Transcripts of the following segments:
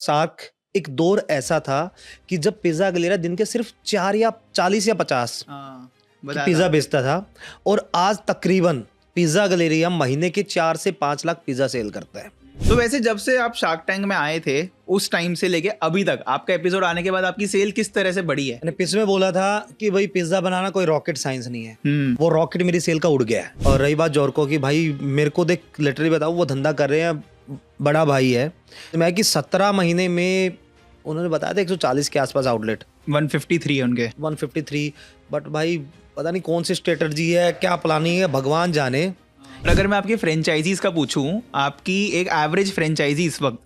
SAARC एक दौर ऐसा था कि जब पिज्जा गलेरिया दिन के सिर्फ 4 या 40 या 50 हाँ, की बताया पिज्जा था। बेचता था और आज तकरीबन पिज्जा गलेरिया महीने के 4 से 5 लाख पिज्जा सेल करता है। तो वैसे जब से आप शार्क टैंक में आए थे उस टाइम से लेके अभी तक आपका एपिसोड आने के बाद आपकी सेल किस तरह से बढ़ी है? मैंने पिच में बोला था कि भाई पिज्जा बनाना कोई रॉकेट साइंस नहीं है। वो रॉकेट मेरी सेल का उड़ गया है। और रही बात जॉर्को की, भाई मेरे को देख लिटरली बताऊं, वो धंधा कर रहे हैं, बड़ा भाई है। तो मैं कि 17 महीने में उन्होंने बताया था 140 के आसपास आउटलेट, 153 उनके 153। बट भाई पता नहीं कौन सी स्ट्रेटजी है, क्या प्लानिंग है, भगवान जाने। और अगर मैं आपके फ्रेंचाइजीज का पूछूं, आपकी एक एवरेज फ्रेंचाइजी इस वक्त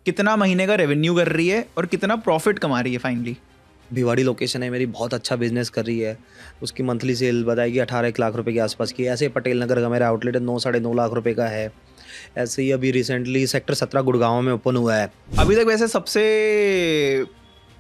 कितना महीने का रेवेन्यू कर रही है और कितना प्रॉफिट कमा रही है फाइनली? भिवाड़ी लोकेशन है मेरी, बहुत अच्छा बिजनेस कर रही है। उसकी मंथली सेल बताएगी 18 लाख रुपए के आसपास की। ऐसे ही पटेल नगर का मेरा आउटलेट 9 साढ़े 9 लाख रुपए का है। ऐसे ही अभी रिसेंटली सेक्टर 17 गुड़गांव में ओपन हुआ है। अभी तक वैसे सबसे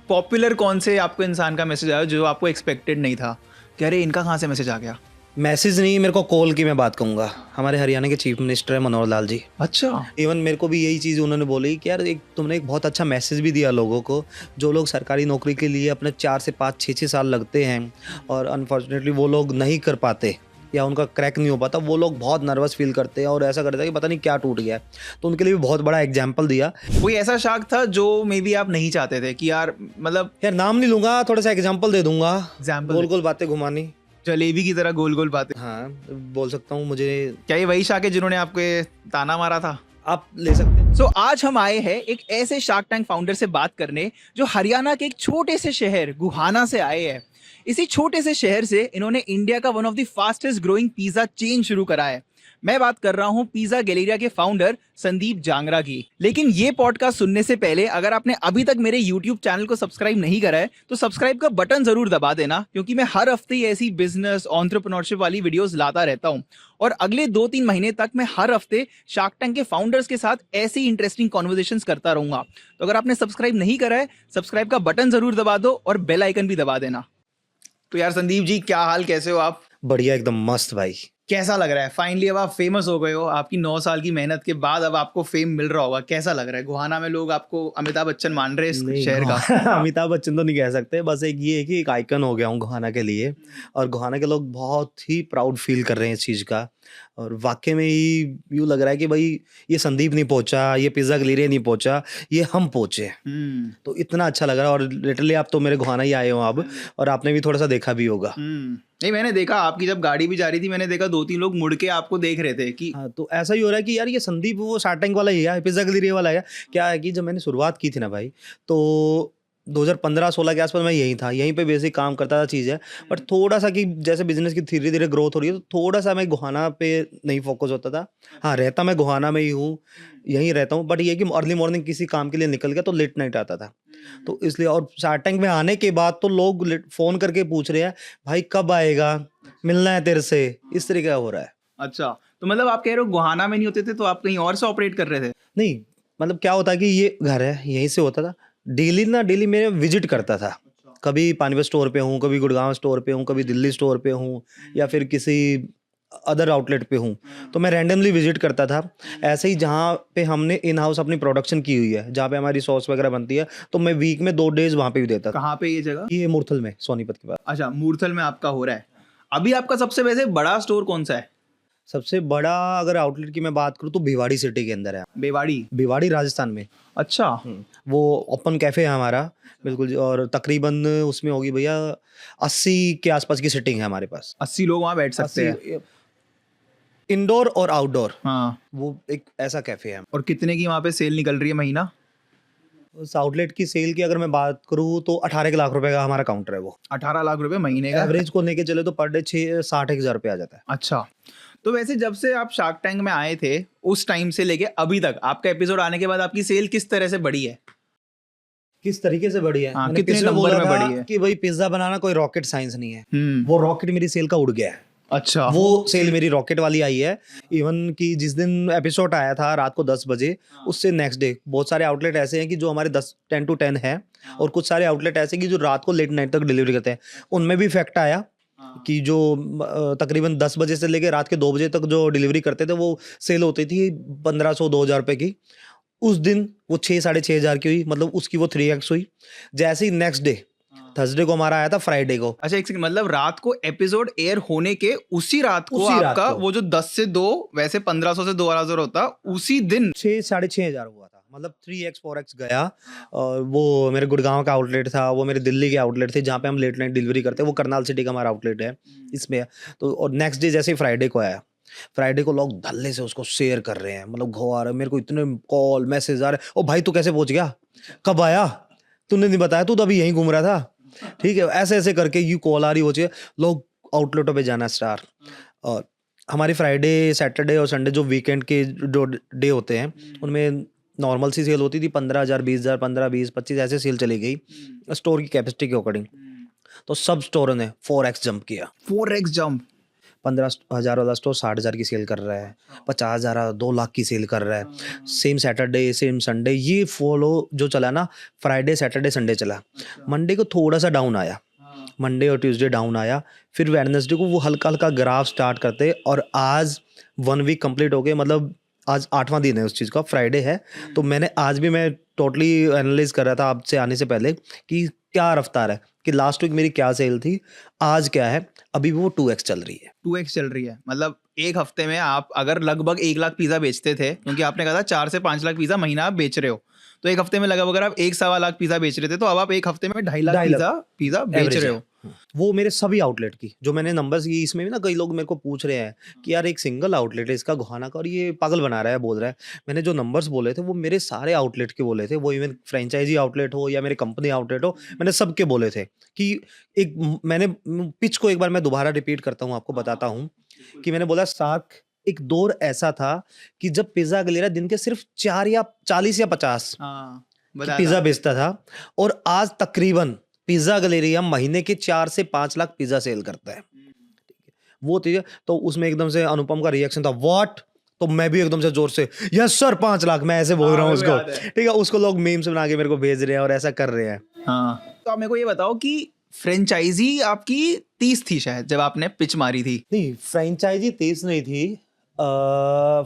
पॉपुलर कौन से आपको इंसान का मैसेज आया जो आपको एक्सपेक्टेड नहीं था कि अरे इनका कहाँ से मैसेज आ गया? मैसेज नहीं, मेरे को कॉल की मैं बात कहूँगा। हमारे हरियाणा के चीफ मिनिस्टर है मनोहर लाल जी। अच्छा, इवन मेरे को भी यही चीज़ उन्होंने बोली कि यार तुमने एक बहुत अच्छा मैसेज भी दिया लोगों को। जो लोग सरकारी नौकरी के लिए अपने 4 से 5 6 साल लगते हैं और अनफॉर्चुनेटली वो लोग नहीं कर पाते या उनका क्रैक नहीं हो पाता, वो लोग बहुत नर्वस फील करते हैं और ऐसा करते हैं कि पता नहीं क्या टूट गया है। तो उनके लिए भी बहुत बड़ा एग्जाम्पल दिया। कोई ऐसा शार्क था जो मे बी आप नहीं चाहते थे कि यार मतलब यार नाम नहीं लूंगा, थोड़ा सा एग्जाम्पल दे दूंगा। एग्जाम्पल गोल गोल बातें घुमानी, जलेबी की तरह गोल गोल बातें? हाँ बोल सकता हूँ। मुझे क्या ये वही शार्क है जिन्होंने आपको ये ताना मारा था? आप ले सकते हैं। सो आज हम आए हैं एक ऐसे शार्क टैंक फाउंडर से बात करने जो हरियाणा के एक छोटे से शहर गुहाना से आए हैं। इसी छोटे से शहर से इन्होंने इंडिया का one of the fastest growing pizza chain शुरू करा है। मैं बात कर रहा हूं पिज्जा गैलेरिया के फाउंडर संदीप जांगरा की। लेकिन ये पॉडकास्ट सुनने से पहले अगर आपने अभी तक मेरे YouTube चैनल को सब्सक्राइब नहीं करा है तो सब्सक्राइब का बटन जरूर दबा देना, क्योंकि मैं हर हफ्ते ऐसी बिजनेस एंटरप्रेन्योरशिप वाली वीडियोस लाता रहता हूं। और अगले 2-3 महीने तक मैं हर हफ्ते शार्क टैंक के फाउंडर्स के साथ ऐसी इंटरेस्टिंग कॉन्वर्सेशंस करता रहूंगा। तो अगर आपने सब्सक्राइब नहीं करा है, सब्सक्राइब का बटन जरूर दबा दो और बेल आइकन भी दबा देना। तो यार संदीप जी, क्या हाल, कैसे हो आप? बढ़िया, एकदम मस्त भाई। कैसा लग रहा है फाइनली अब आप फेमस हो गए हो? आपकी 9 साल की मेहनत के बाद अब आपको फेम मिल रहा होगा, कैसा लग रहा है? गुहाना में लोग आपको अमिताभ बच्चन मान रहे हैं इस शहर का? अमिताभ बच्चन तो नहीं कह सकते, बस एक ये है कि एक आइकन हो गया हूँ गुहाना के लिए। और गुहाना के लोग बहुत ही प्राउड फील कर रहे हैं इस चीज़ का। और वाकई में ही यूँ लग रहा है कि भाई ये संदीप नहीं पहुंचा, ये पिज्जा गलेरिया नहीं पहुंचा, ये हम पहुंचे। तो इतना अच्छा लग रहा है। और लिटरली आप तो मेरे गुहाना ही आए हो अब, और आपने भी थोड़ा सा देखा भी होगा। नहीं, मैंने देखा आपकी जब गाड़ी भी जा रही थी, मैंने देखा 2-3 लोग मुड़ के आपको देख रहे थे कि हाँ, तो ऐसा ही हो रहा है कि यार ये संदीप वो शार्क टैंक वाला ही है, पिज्जा गलेरिया वाला है। क्या है कि जब मैंने शुरुआत की थी ना भाई, तो 2015-16 के आसपास मैं यहीं था, यहीं पे बेसिक काम करता था चीज़ है। बट थोड़ा सा कि जैसे बिजनेस की धीरे धीरे ग्रोथ हो रही है, तो थोड़ा सा मैं गुहाना पे नहीं फोकस होता था। हाँ, रहता मैं गुहाना में ही हूँ, यहीं रहता हूँ। बट ये कि अर्ली मॉर्निंग किसी काम के लिए निकल गया तो लेट नाइट आता था, तो इसलिए। और शार्क टैंक में आने के बाद तो लोग फ़ोन करके पूछ रहे हैं, भाई कब आएगा, मिलना है तेरे से, इस तरीके का हो रहा है। अच्छा, तो मतलब आप कह रहे हो गुहाना में नहीं होते थे तो आप कहीं और से ऑपरेट कर रहे थे? नहीं, मतलब क्या होता है कि ये घर है, यहीं से होता था। डेली मैं विजिट करता था। कभी पानीपत स्टोर पे हूँ, कभी गुड़गांव स्टोर पे हूँ, कभी दिल्ली स्टोर पे हूँ, या फिर किसी अदर आउटलेट पे हूँ। तो मैं रैंडमली विजिट करता था। ऐसे ही जहाँ पे हमने इन हाउस अपनी प्रोडक्शन की हुई है, जहाँ पे हमारी सॉस वगैरह बनती है, तो मैं वीक में 2 डेज वहाँ पे भी देता था। कहाँ पे ये जगह? ये मूर्थल में, सोनीपत के पास। अच्छा, मूर्थल में आपका हो रहा है। अभी आपका सबसे वैसे बड़ा स्टोर कौन सा है? सबसे बड़ा अगर आउटलेट की मैं बात करूँ तो भिवाड़ी सिटी के अंदर है। भिवाड़ी राजस्थान में। अच्छा, वो ओपन कैफे है हमारा, बिल्कुल जी। और तकरीबन उसमें होगी भैया 80 के आसपास की सिटिंग है हमारे पास। 80 लोग वहाँ बैठ सकते हैं? इंडोर और आउटडोर, हाँ। वो एक ऐसा कैफे है। और कितने की वहाँ पे सेल निकल रही है महीना? उस आउटलेट की सेल की अगर मैं बात करूँ तो 18 लाख रुपए का हमारा काउंटर है वो। 18 लाख रुपए महीने का? एवरेज को लेके चले तो पर डे 60-61 रुपये आ जाता है। अच्छा, तो वैसे जब से आप शार्क टैंक में आए थे उस टाइम से लेके अभी तक आपका एपिसोड आने के बाद आपकी सेल किस तरह से बढ़ी है? किस तरीके से बढ़ी है? हाँ, मैंने कितने पिछले नंबर बोला में था बढ़ी है? कि भाई पिज्जा बनाना कोई रॉकेट साइंस नहीं है। वो रॉकेट मेरी सेल का उड़ गया है। अच्छा, वो सेल मेरी रॉकेट वाली आई है। इवन कि जिस दिन एपिसोड आया था रात को 10 बजे, उससे नेक्स्ट डे बहुत सारे आउटलेट ऐसे हैं कि जो हमारे 10 to 10 है, और कुछ सारे आउटलेट ऐसे कि जो रात को लेट नाइट तक डिलीवरी करते हैं। उनमें भी इफेक्ट आया कि जो तकरीबन 10 बजे से लेके रात के 2 बजे तक जो डिलीवरी करते थे, वो सेल होती थी 1500-2000 रुपए की। उस दिन वो 6-6.5 हज़ार की हुई, मतलब उसकी वो 3x हुई। जैसे ही नेक्स्ट डे थर्सडे को हमारा आया था, फ्राइडे को अच्छा एक सेकंड, मतलब रात को एपिसोड एयर होने के उसी रात को उसी रात आपका को। वो जो 10 से 2 वैसे 1500 से 2000 होता, उसी दिन 6-6.5 हज़ार हुआ था, मतलब 3x 4x गया। और वो मेरे गुड़गांव का आउटलेट था, वो मेरे दिल्ली के आउटलेट थे जहाँ पे हम लेट नाइट डिलीवरी करते हैं, वो करनाल सिटी का हमारा आउटलेट है इसमें। तो और नेक्स्ट डे जैसे ही फ्राइडे को आया, फ्राइडे को लोग धल्ले से उसको शेयर कर रहे हैं, मतलब घो आ रहे हैं, मेरे को इतने कॉल मैसेज आ रहे, ओ भाई तू कैसे पहुंच गया, कब आया, तूने नहीं बताया, तू तो अभी यहीं घूम रहा था, ठीक है, ऐसे ऐसे करके यू कॉल आ रही होती है, लोग आउटलेटों पे जाना स्टार। और हमारी फ्राइडे सैटरडे और संडे जो वीकेंड के जो डे होते हैं उनमें नॉर्मल सी सेल होती थी, 15,000 20,000 15 20 25 ऐसे सेल चली गई स्टोर की कैपेसिटी के अकॉर्डिंग। तो सब स्टोरों ने 4x जंप किया। 4x jump. 15,000 वाला स्टोर 60,000 की सेल कर रहा है, 50,000 2 लाख की सेल कर रहा है, सेम सैटरडे सेम संडे। ये फॉलो जो चला ना, फ्राइडे सैटरडे संडे चला। मंडे को थोड़ा सा डाउन आया, मंडे और ट्यूसडे डाउन आया, फिर वेडनेसडे को वो हल्का हल्का ग्राफ स्टार्ट करते, और आज 1 वीक कंप्लीट हो गए, मतलब आज 8वां दिन है उस चीज़ का, फ्राइडे है। तो मैंने आज भी मैं टोटली एनालाइज कर रहा था आपसे आने से पहले कि क्या रफ्तार है, कि लास्ट वीक मेरी क्या सेल थी, आज क्या है, अभी भी वो 2x चल रही है। 2x चल रही है, मतलब एक हफ्ते में आप अगर लगभग 1 लाख पिज्जा बेचते थे, क्योंकि आपने कहा था 4 से 5 लाख पिज्जा महीना आप बेच रहे हो, तो एक हफ्ते में लगभग अगर आप 1-1.25 लाख पिज्जा बेच रहे थे, तो अब आप एक हफ्ते में 2.5 लाख 2.5 लाख पिज्जा बेच एवरेज रहे है। हो। वो मेरे सभी आउटलेट की जो मैंने नंबर्स की, इसमें भी ना कई लोग मेरे को पूछ रहे हैं कि यार एक सिंगल आउटलेट है इसका गोहाना का और ये पागल बना रहा है, बोल रहा है। मैंने जो नंबर्स बोले थे वो मेरे सारे आउटलेट के बोले थे, वो इवन फ्रेंचाइजी आउटलेट हो या मेरे कंपनी आउटलेट हो, मैंने सबके बोले थे कि मैंने पिच को एक बार मैं दोबारा रिपीट करता हूँ, आपको बताता हूँ कि मैंने बोला सार्क एक दौर ऐसा था कि जब पिज्जा गलेरिया दिन के सिर्फ 4 या 40 या 50 हाँ, कि बताया पिज्जा था। बेचता था, और आज तकरीबन पिज्जा गलेरिया महीने के 4 से 5 लाख पिज्जा सेल करता है। वो चीज़ है, तो उसमें एकदम से अनुपम का रिएक्शन था, व्हाट, तो मैं भी एकदम से जोर से यस सर 5 लाख, मैं ऐसे बोल हाँ, रहा हूँ मेरे को उसको, याद है। ठीक है, उसको लोग मीम्स बना के मेरे को भेज रहे हैं और ऐसा कर रहे हैं। हाँ, तो आप मेरे को ये बताओ कि फ्रेंचाइजी आपकी 30 थी शायद जब आपने पिच मारी थी। नहीं, फ्रेंचाइजी 30 नहीं थी,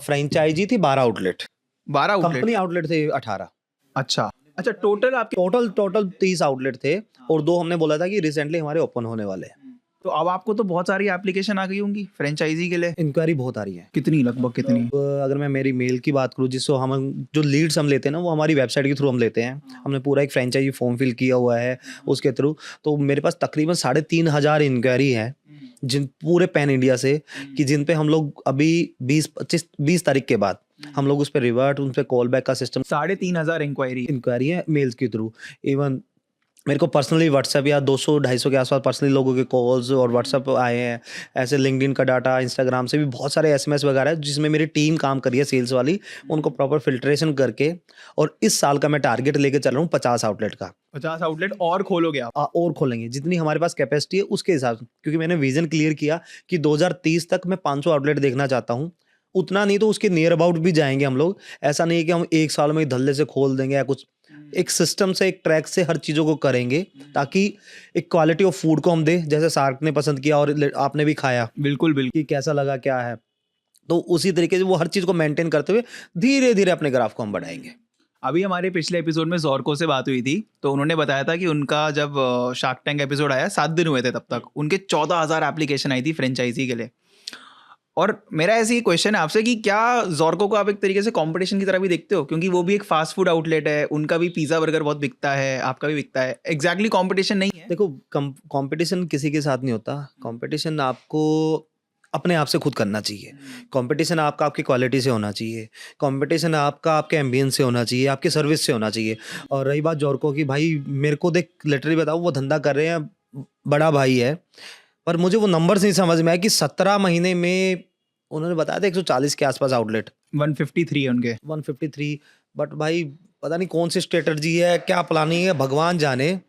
फ्रेंचाइजी थी 12 आउटलेट, 12 आउटलेट। कंपनी आउटलेट थे 18। अच्छा अच्छा, टोटल आपके। टोटल 30 आउटलेट थे, और 2 हमने बोला था कि रिसेंटली हमारे ओपन होने वाले हैं। तो अब आपको तो बहुत सारी एप्लीकेशन आ गई होंगी फ्रेंचाइजी के लिए। इंक्वायरी बहुत आ रही है। कितनी, लगभग कितनी? अब अगर मैं मेरी मेल की बात करूँ, जिससे हम जो लीड्स हम लेते हैं ना, वो हमारी वेबसाइट के थ्रू हम लेते हैं। हमने पूरा एक फ्रेंचाइजी फॉर्म फिल किया हुआ है उसके थ्रू, तो मेरे पास तकरीबन 3,500 इंक्वायरी है जिन पूरे पैन इंडिया से, कि जिन पे हम लोग अभी 20 तारीख के बाद हम लोग उस पर रिवर्ट, उन पर कॉल बैक का सिस्टम 3,500 इंक्वायरी है मेल्स के थ्रू। इवन मेरे को पर्सनली व्हाट्सएप या 200-250 के आसपास पर्सनली लोगों के कॉल्स और व्हाट्सएप आए हैं। ऐसे लिंक्डइन का डाटा, इंस्टाग्राम से भी बहुत सारे एसएमएस वगैरह है, जिसमें मेरी टीम काम कर रही है सेल्स वाली, उनको प्रॉपर फिल्ट्रेशन करके। और इस साल का मैं टारगेट लेके चल रहा हूँ 50 आउटलेट का। 50 आउटलेट और खोलोगे आप? और खोलेंगे जितनी हमारे पास कैपेसिटी है उसके हिसाब से, क्योंकि मैंने विजन क्लियर किया कि 2030 तक मैं 500 आउटलेट देखना चाहता हूँ। उतना नहीं तो उसके नियर अबाउट भी जाएंगे हम लोग। ऐसा नहीं है कि हम एक साल में धल्ले से खोल देंगे या कुछ, एक सिस्टम से, एक ट्रैक से हर चीज़ों को करेंगे, ताकि एक क्वालिटी ऑफ फूड को हम दे, जैसे सार्क ने पसंद किया और आपने भी खाया बिल्कुल बिल्कुल। कि कैसा लगा क्या है, तो उसी तरीके से वो हर चीज़ को मेंटेन करते हुए धीरे धीरे अपने ग्राफ को हम बढ़ाएंगे। अभी हमारे पिछले एपिसोड में ज़ोरको से बात हुई थी, तो उन्होंने बताया था कि उनका जब शार्क टैंक एपिसोड आया 7 दिन हुए थे, तब तक उनके 14,000 एप्लीकेशन आई थी फ्रेंचाइजी के लिए। और मेरा ऐसे ही क्वेश्चन है आपसे कि क्या ज़ोरको को आप एक तरीके से कंपटीशन की तरह भी देखते हो, क्योंकि वो भी एक फास्ट फूड आउटलेट है, उनका भी पिज़्ज़ा बर्गर बहुत बिकता है, आपका भी बिकता है, एग्जैक्टली कंपटीशन नहीं है? देखो, कंपटीशन किसी के साथ नहीं होता। कंपटीशन आपको अपने आप से खुद करना चाहिए। कंपटीशन आपका आपकी क्वालिटी से होना चाहिए। कंपटीशन आपका आपके एम्बियंस से होना चाहिए, आपकी सर्विस से होना चाहिए। और रही बात ज़ोरको की, भाई मेरे को देख, लिटरली बताऊँ, वो धंधा कर रहे हैं, बड़ा भाई है, पर मुझे वो नंबर्स नहीं समझ में आया कि 17 महीने में उन्होंने बताया था 140 के आसपास आउटलेट, 153 है उनके। 153। बट भाई पता नहीं कौन सी स्ट्रेटजी है, क्या प्लानिंग है, भगवान जाने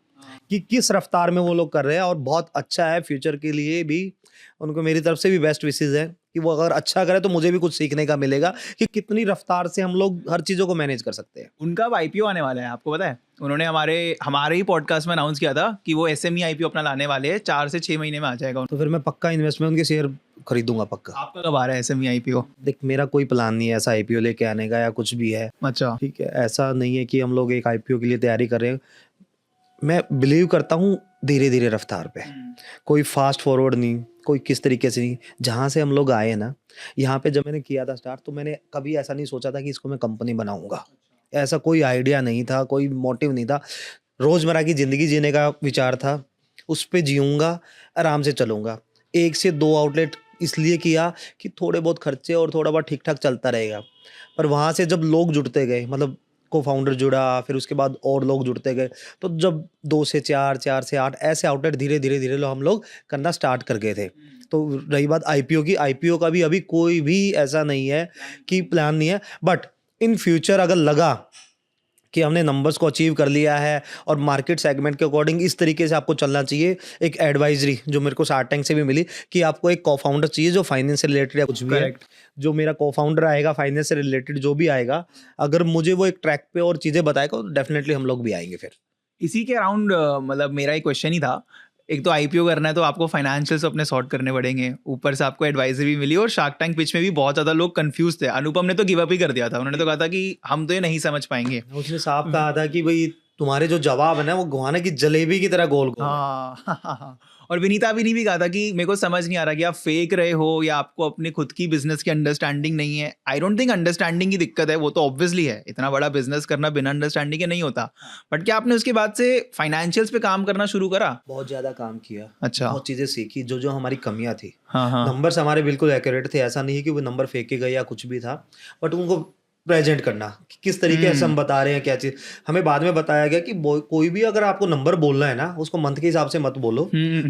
कि किस रफ्तार में वो लोग कर रहे हैं। और बहुत अच्छा है फ्यूचर के लिए भी, उनको मेरी तरफ से भी बेस्ट विशेस है कि वो अगर अच्छा करे तो मुझे भी कुछ सीखने का मिलेगा कि कितनी रफ्तार से हम लोग हर चीज़ों को मैनेज कर सकते हैं। उनका अब आईपीओ आने वाला है, आपको पता है? उन्होंने हमारे ही पॉडकास्ट में अनाउंस किया था कि वो एसएमई आईपीओ अपना लाने वाले हैं, 4 से 6 महीने में आ जाएगा। तो फिर मैं पक्का इन्वेस्टमेंट उनके शेयर खरीदूंगा पक्का। आपका कब आ रहा है एसएमई आईपीओ? देख मेरा कोई प्लान नहीं है ऐसा आईपीओ लेके आने का या कुछ भी है, अच्छा। ठीक है, ऐसा नहीं है कि हम लोग एक आईपीओ के लिए तैयारी कर रहे हैं। मैं बिलीव करता हूँ धीरे धीरे रफ्तार पे, कोई फास्ट फॉरवर्ड नहीं, कोई किस तरीके से नहीं। जहाँ से हम लोग आए ना, यहाँ पे जब मैंने किया था स्टार्ट, तो मैंने कभी ऐसा नहीं सोचा था कि इसको मैं कंपनी बनाऊंगा। ऐसा कोई आइडिया नहीं था, कोई मोटिव नहीं था। रोजमर्रा की जिंदगी जीने का विचार था, उस पे जीऊँगा, आराम से चलूँगा। 1 से 2 आउटलेट इसलिए किया कि थोड़े बहुत खर्चे और थोड़ा बहुत ठीक-ठाक चलता रहेगा। पर वहाँ से जब लोग जुड़ते गए, मतलब को-फाउंडर जुड़ा, फिर उसके बाद और लोग जुड़ते गए, तो जब 2 से 4, 4 से 8 ऐसे आउटलेट धीरे-धीरे लो हम लोग करना स्टार्ट कर गए थे। तो रही बात आईपीओ की, आईपीओ का भी अभी कोई भी ऐसा नहीं है कि प्लान नहीं है। बट इन फ्यूचर अगर लगा कि हमने नंबर्स को अचीव कर लिया है और मार्केट सेगमेंट के अकॉर्डिंग इस तरीके से आपको चलना चाहिए, एक एडवाइजरी जो मेरे को शार्क टैंक से भी मिली कि आपको एक को-फाउंडर चाहिए जो फाइनेंस से रिलेटेड या कुछ भी है। Correct. जो मेरा को-फाउंडर आएगा फाइनेंस से रिलेटेड जो भी आएगा, अगर मुझे वो एक ट्रैक पे और चीज़ें बताएगा तो डेफिनेटली हम लोग भी आएंगे फिर। इसी के अराउंड मतलब मेरा एक क्वेश्चन ही था। एक तो आईपीओ करना है तो आपको फाइनेंशियल्स अपने सॉर्ट करने पड़ेंगे, ऊपर से आपको एडवाइजरी भी मिली और शार्क टैंक पिच में भी बहुत ज़्यादा लोग कंफ्यूज थे। अनुपम ने तो गिव अप ही कर दिया था, उन्होंने तो कहा था कि हम तो ये नहीं समझ पाएंगे। उसने साफ कहा था कि भाई तुम्हारे जो जवाब है ना वो गुहाना की जलेबी की तरह गोल गोल है। हाँ और विनीता भी नहीं भी कहा था कि मेरे को समझ नहीं आ रहा कि आप फेक रहे हो या आपको अपने खुद की बिजनेस की अंडरस्टैंडिंग नहीं है। आई डोंट थिंक अंडरस्टैंडिंग की दिक्कत है, वो तो ऑब्वियसली है, इतना बड़ा बिजनेस करना बिना अंडरस्टैंडिंग के नहीं होता। बट क्या आपने उसके बाद से फाइनेंशियल्स पे काम करना शुरू करा? बहुत ज़्यादा काम किया, अच्छा। बहुत चीज़ें सीखी, जो जो हमारी कमियां थी। हाँ नंबर्स हमारे बिल्कुल एक्यूरेट थे, ऐसा नहीं है कि वो नंबर फेंके गए या कुछ भी था, बट उनको प्रेजेंट करना कि किस तरीके से हम बता रहे हैं क्या चीज़। हमें बाद में बताया गया कि कोई भी अगर आपको नंबर बोलना है ना, उसको मंथ के हिसाब से मत बोलो,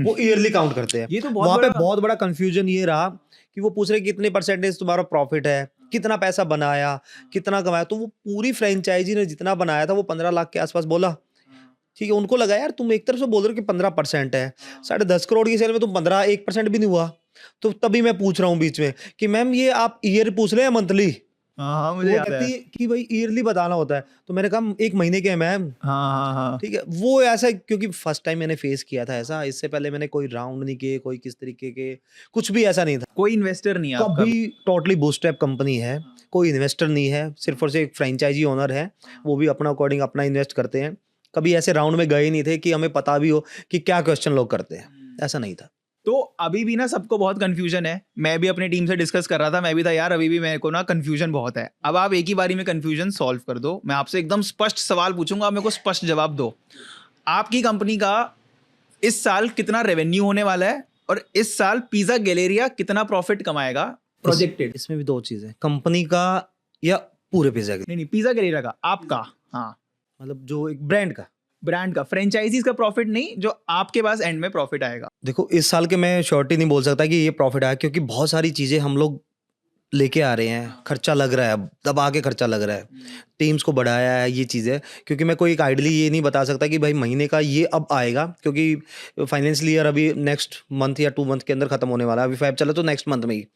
वो ईयरली काउंट करते हैं। ये तो बहुत वहाँ पे बड़ा- बहुत बड़ा कंफ्यूजन ये रहा कि वो पूछ रहे कितने परसेंटेज तुम्हारा प्रॉफिट है, कितना पैसा बनाया, कितना कमाया। तो वो पूरी फ्रेंचाइजी ने जितना बनाया था वो 15 लाख के आसपास बोला। ठीक है, उनको लगा यार तुम एक तरफ से बोल रहे हो कि 15% है, 10.5 करोड़ की सेल में तुम 1% भी नहीं हुआ। तो तभी मैं पूछ रहा हूँ बीच में कि मैम ये आप ईयर पूछ रहे हैं मंथली? हाँ मुझे वो याद कहती है। है कि भाई ईयरली बताना होता है। तो मैंने कहा 1 महीने के हैं मैम। हाँ ठीक है, वो ऐसा क्योंकि फर्स्ट टाइम मैंने फेस किया था ऐसा, इससे पहले मैंने कोई राउंड नहीं किए, कोई किस तरीके के कुछ भी ऐसा नहीं था। कोई इन्वेस्टर नहीं है आपका? कभी टोटली बूटस्ट्रैप कंपनी है, कोई इन्वेस्टर नहीं है, सिर्फ और सिर्फ एक फ्रेंचाइजी ओनर है, वो भी अपना अकॉर्डिंग अपना इन्वेस्ट करते हैं। कभी ऐसे राउंड में गए नहीं थे कि हमें पता भी हो कि क्या क्वेश्चन लोग करते हैं, ऐसा नहीं था। तो अभी भी ना सबको बहुत कंफ्यूजन है। मैं भी अपनी टीम से डिस्कस कर रहा था, मैं भी था यार अभी भी मेरे को ना कंफ्यूजन बहुत है। अब आप एक ही बारी में कंफ्यूजन सॉल्व कर दो। मैं आपसे एकदम स्पष्ट सवाल पूछूंगा, आप मेरे को स्पष्ट जवाब दो। आपकी कंपनी का इस साल कितना रेवेन्यू होने वाला है और इस साल पिज्जा गैलेरिया कितना प्रॉफिट कमाएगा प्रोजेक्टेड? इसमें भी 2 चीजें, कंपनी का या पूरे पिज्जा के, नहीं पिज्जा गैलेरिया का, आपका। हाँ मतलब जो एक ब्रांड का। ब्रांड का, फ्रेंचाइजीज का प्रॉफिट नहीं, जो आपके पास एंड में प्रॉफिट आएगा। देखो इस साल के मैं श्योरिटी नहीं बोल सकता कि ये प्रॉफिट आया, क्योंकि बहुत सारी चीज़ें हम लोग लेके आ रहे हैं, खर्चा लग रहा है, अब दबा के खर्चा लग रहा है, टीम्स को बढ़ाया है, ये चीज़ है। क्योंकि मैं कोई एक आइडली ये नहीं बता सकता कि भाई महीने का ये अब आएगा, क्योंकि फाइनेंशियल ईयर अभी नेक्स्ट मंथ या 2 मंथ के अंदर खत्म होने वाला है। अभी फैब चला तो नेक्स्ट मंथ में ही।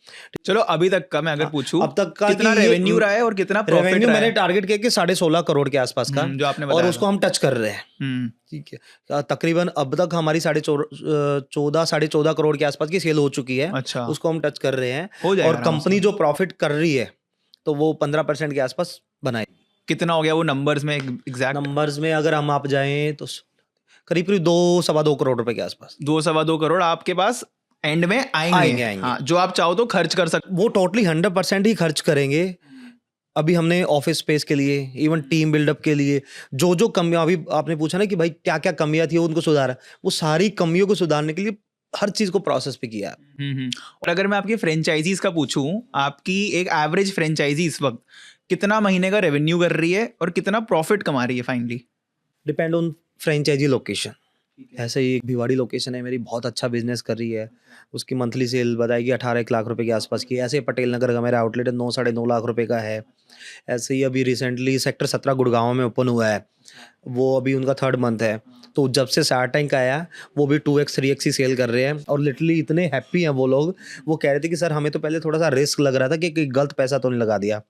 चलो अभी तक का मैं अगर पूछूं, अब तक का कितना कि ये- रेवेन्यू रहा है और कितना प्रॉफिट रेवेन्यू रहा मैंने है? टारगेट किया कि 16.5 करोड़ के आसपास का, जो आपने और बताया उसको हम टच कर रहे हैं। हम्म, ठीक है, तकरीबन अब तक हमारी 14.5 करोड़ के आसपास की सेल हो चुकी है। अच्छा उसको हम टच कर रहे हैं, हो जाएगा और आराम कंपनी से। जो प्रॉफिट कर रही है तो वो 15% के आसपास बनाए। कितना हो गया वो नंबर्स में एग्जैक्ट? नंबर्स में अगर हम आप जाएं तो करीब करीब 2-2.25 करोड़ रुपए के आसपास 2-2.25 करोड़ आपके पास एंड में आएंगे। आएंगे। हाँ, जो आप चाहो तो खर्च कर सकते। वो टोटली 100% ही खर्च करेंगे। अभी हमने ऑफिस स्पेस के लिए, इवन टीम बिल्डअप के लिए जो जो कमियां, अभी आपने पूछा ना कि भाई क्या क्या कमियां थी उनको सुधारा, वो सारी कमियों को सुधारने के लिए हर चीज को प्रोसेस पे किया है। और अगर मैं आपकी फ्रेंचाइजीज का पूछूं, आपकी एक एवरेज फ्रेंचाइजी इस वक्त कितना महीने का रेवेन्यू कर रही है और कितना प्रॉफिट कमा रही है finally? Depend on franchise location. ऐसे ही एक भिवाड़ी लोकेशन है मेरी, बहुत अच्छा बिजनेस कर रही है, उसकी मंथली सेल बताएगी 18 लाख रुपए के आसपास की। ऐसे ही पटेल नगर का मेरा आउटलेट 9-9.5 लाख रुपए का है। ऐसे ही अभी रिसेंटली सेक्टर 17 गुड़गांव में ओपन हुआ है, वो अभी उनका 3rd मंथ है। तो जब से शार्क टैंक आया वो भी 2x 3x ही सेल कर रहे हैं, और लिटरली इतने हैप्पी हैं वो लोग। वो कह रहे थे कि सर हमें तो पहले थोड़ा सा रिस्क लग रहा था कि गलत पैसा तो नहीं लगा दिया।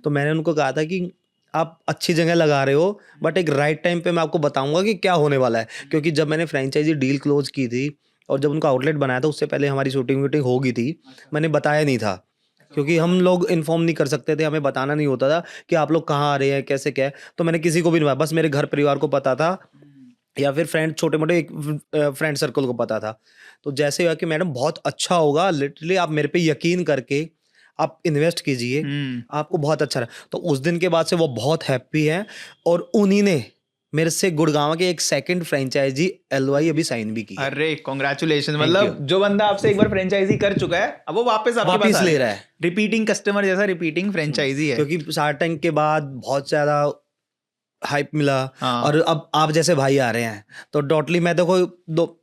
तो मैंने उनको कहा था कि आप अच्छी जगह लगा रहे हो, बट एक राइट टाइम पे मैं आपको बताऊंगा कि क्या होने वाला है। क्योंकि जब मैंने फ्रेंचाइजी डील क्लोज की थी और जब उनका आउटलेट बनाया था उससे पहले हमारी शूटिंग वूटिंग हो गई थी, मैंने बताया नहीं था क्योंकि हम लोग इन्फॉर्म नहीं कर सकते थे, हमें बताना नहीं होता था कि आप लोग कहाँ आ रहे हैं, कैसे क्या है। तो मैंने किसी को भी नहीं बताया, बस मेरे घर परिवार को पता था या फिर फ्रेंड, छोटे मोटे एक फ्रेंड सर्कल को पता था। तो जैसे हुआ कि मैडम बहुत अच्छा होगा, लिटरली आप मेरे पे यकीन करके आप इन्वेस्ट कीजिए, आपको बहुत अच्छा रहा। तो उस दिन के बाद से वो बहुत हैप्पी है और उन्हीं ने मेरे से गुड़गांव के एक सेकंड फ्रेंचाइजी LOI अभी साइन भी की है। अरे कॉन्ग्रेचुलेशन, Thank मतलब जो बंदा आपसे एक बार फ्रेंचाइजी कर चुका है अब वो वापस आपके वापिस पास ले रहा है। रिपीटिंग कस्टमर जैसा रिपीटिंग फ्रेंचाइजी है। क्योंकि शार्क टैंक के बाद बहुत ज़्यादा हाइप मिला हाँ। और अब आप जैसे भाई आ रहे हैं तो टोटली मैं देखो दो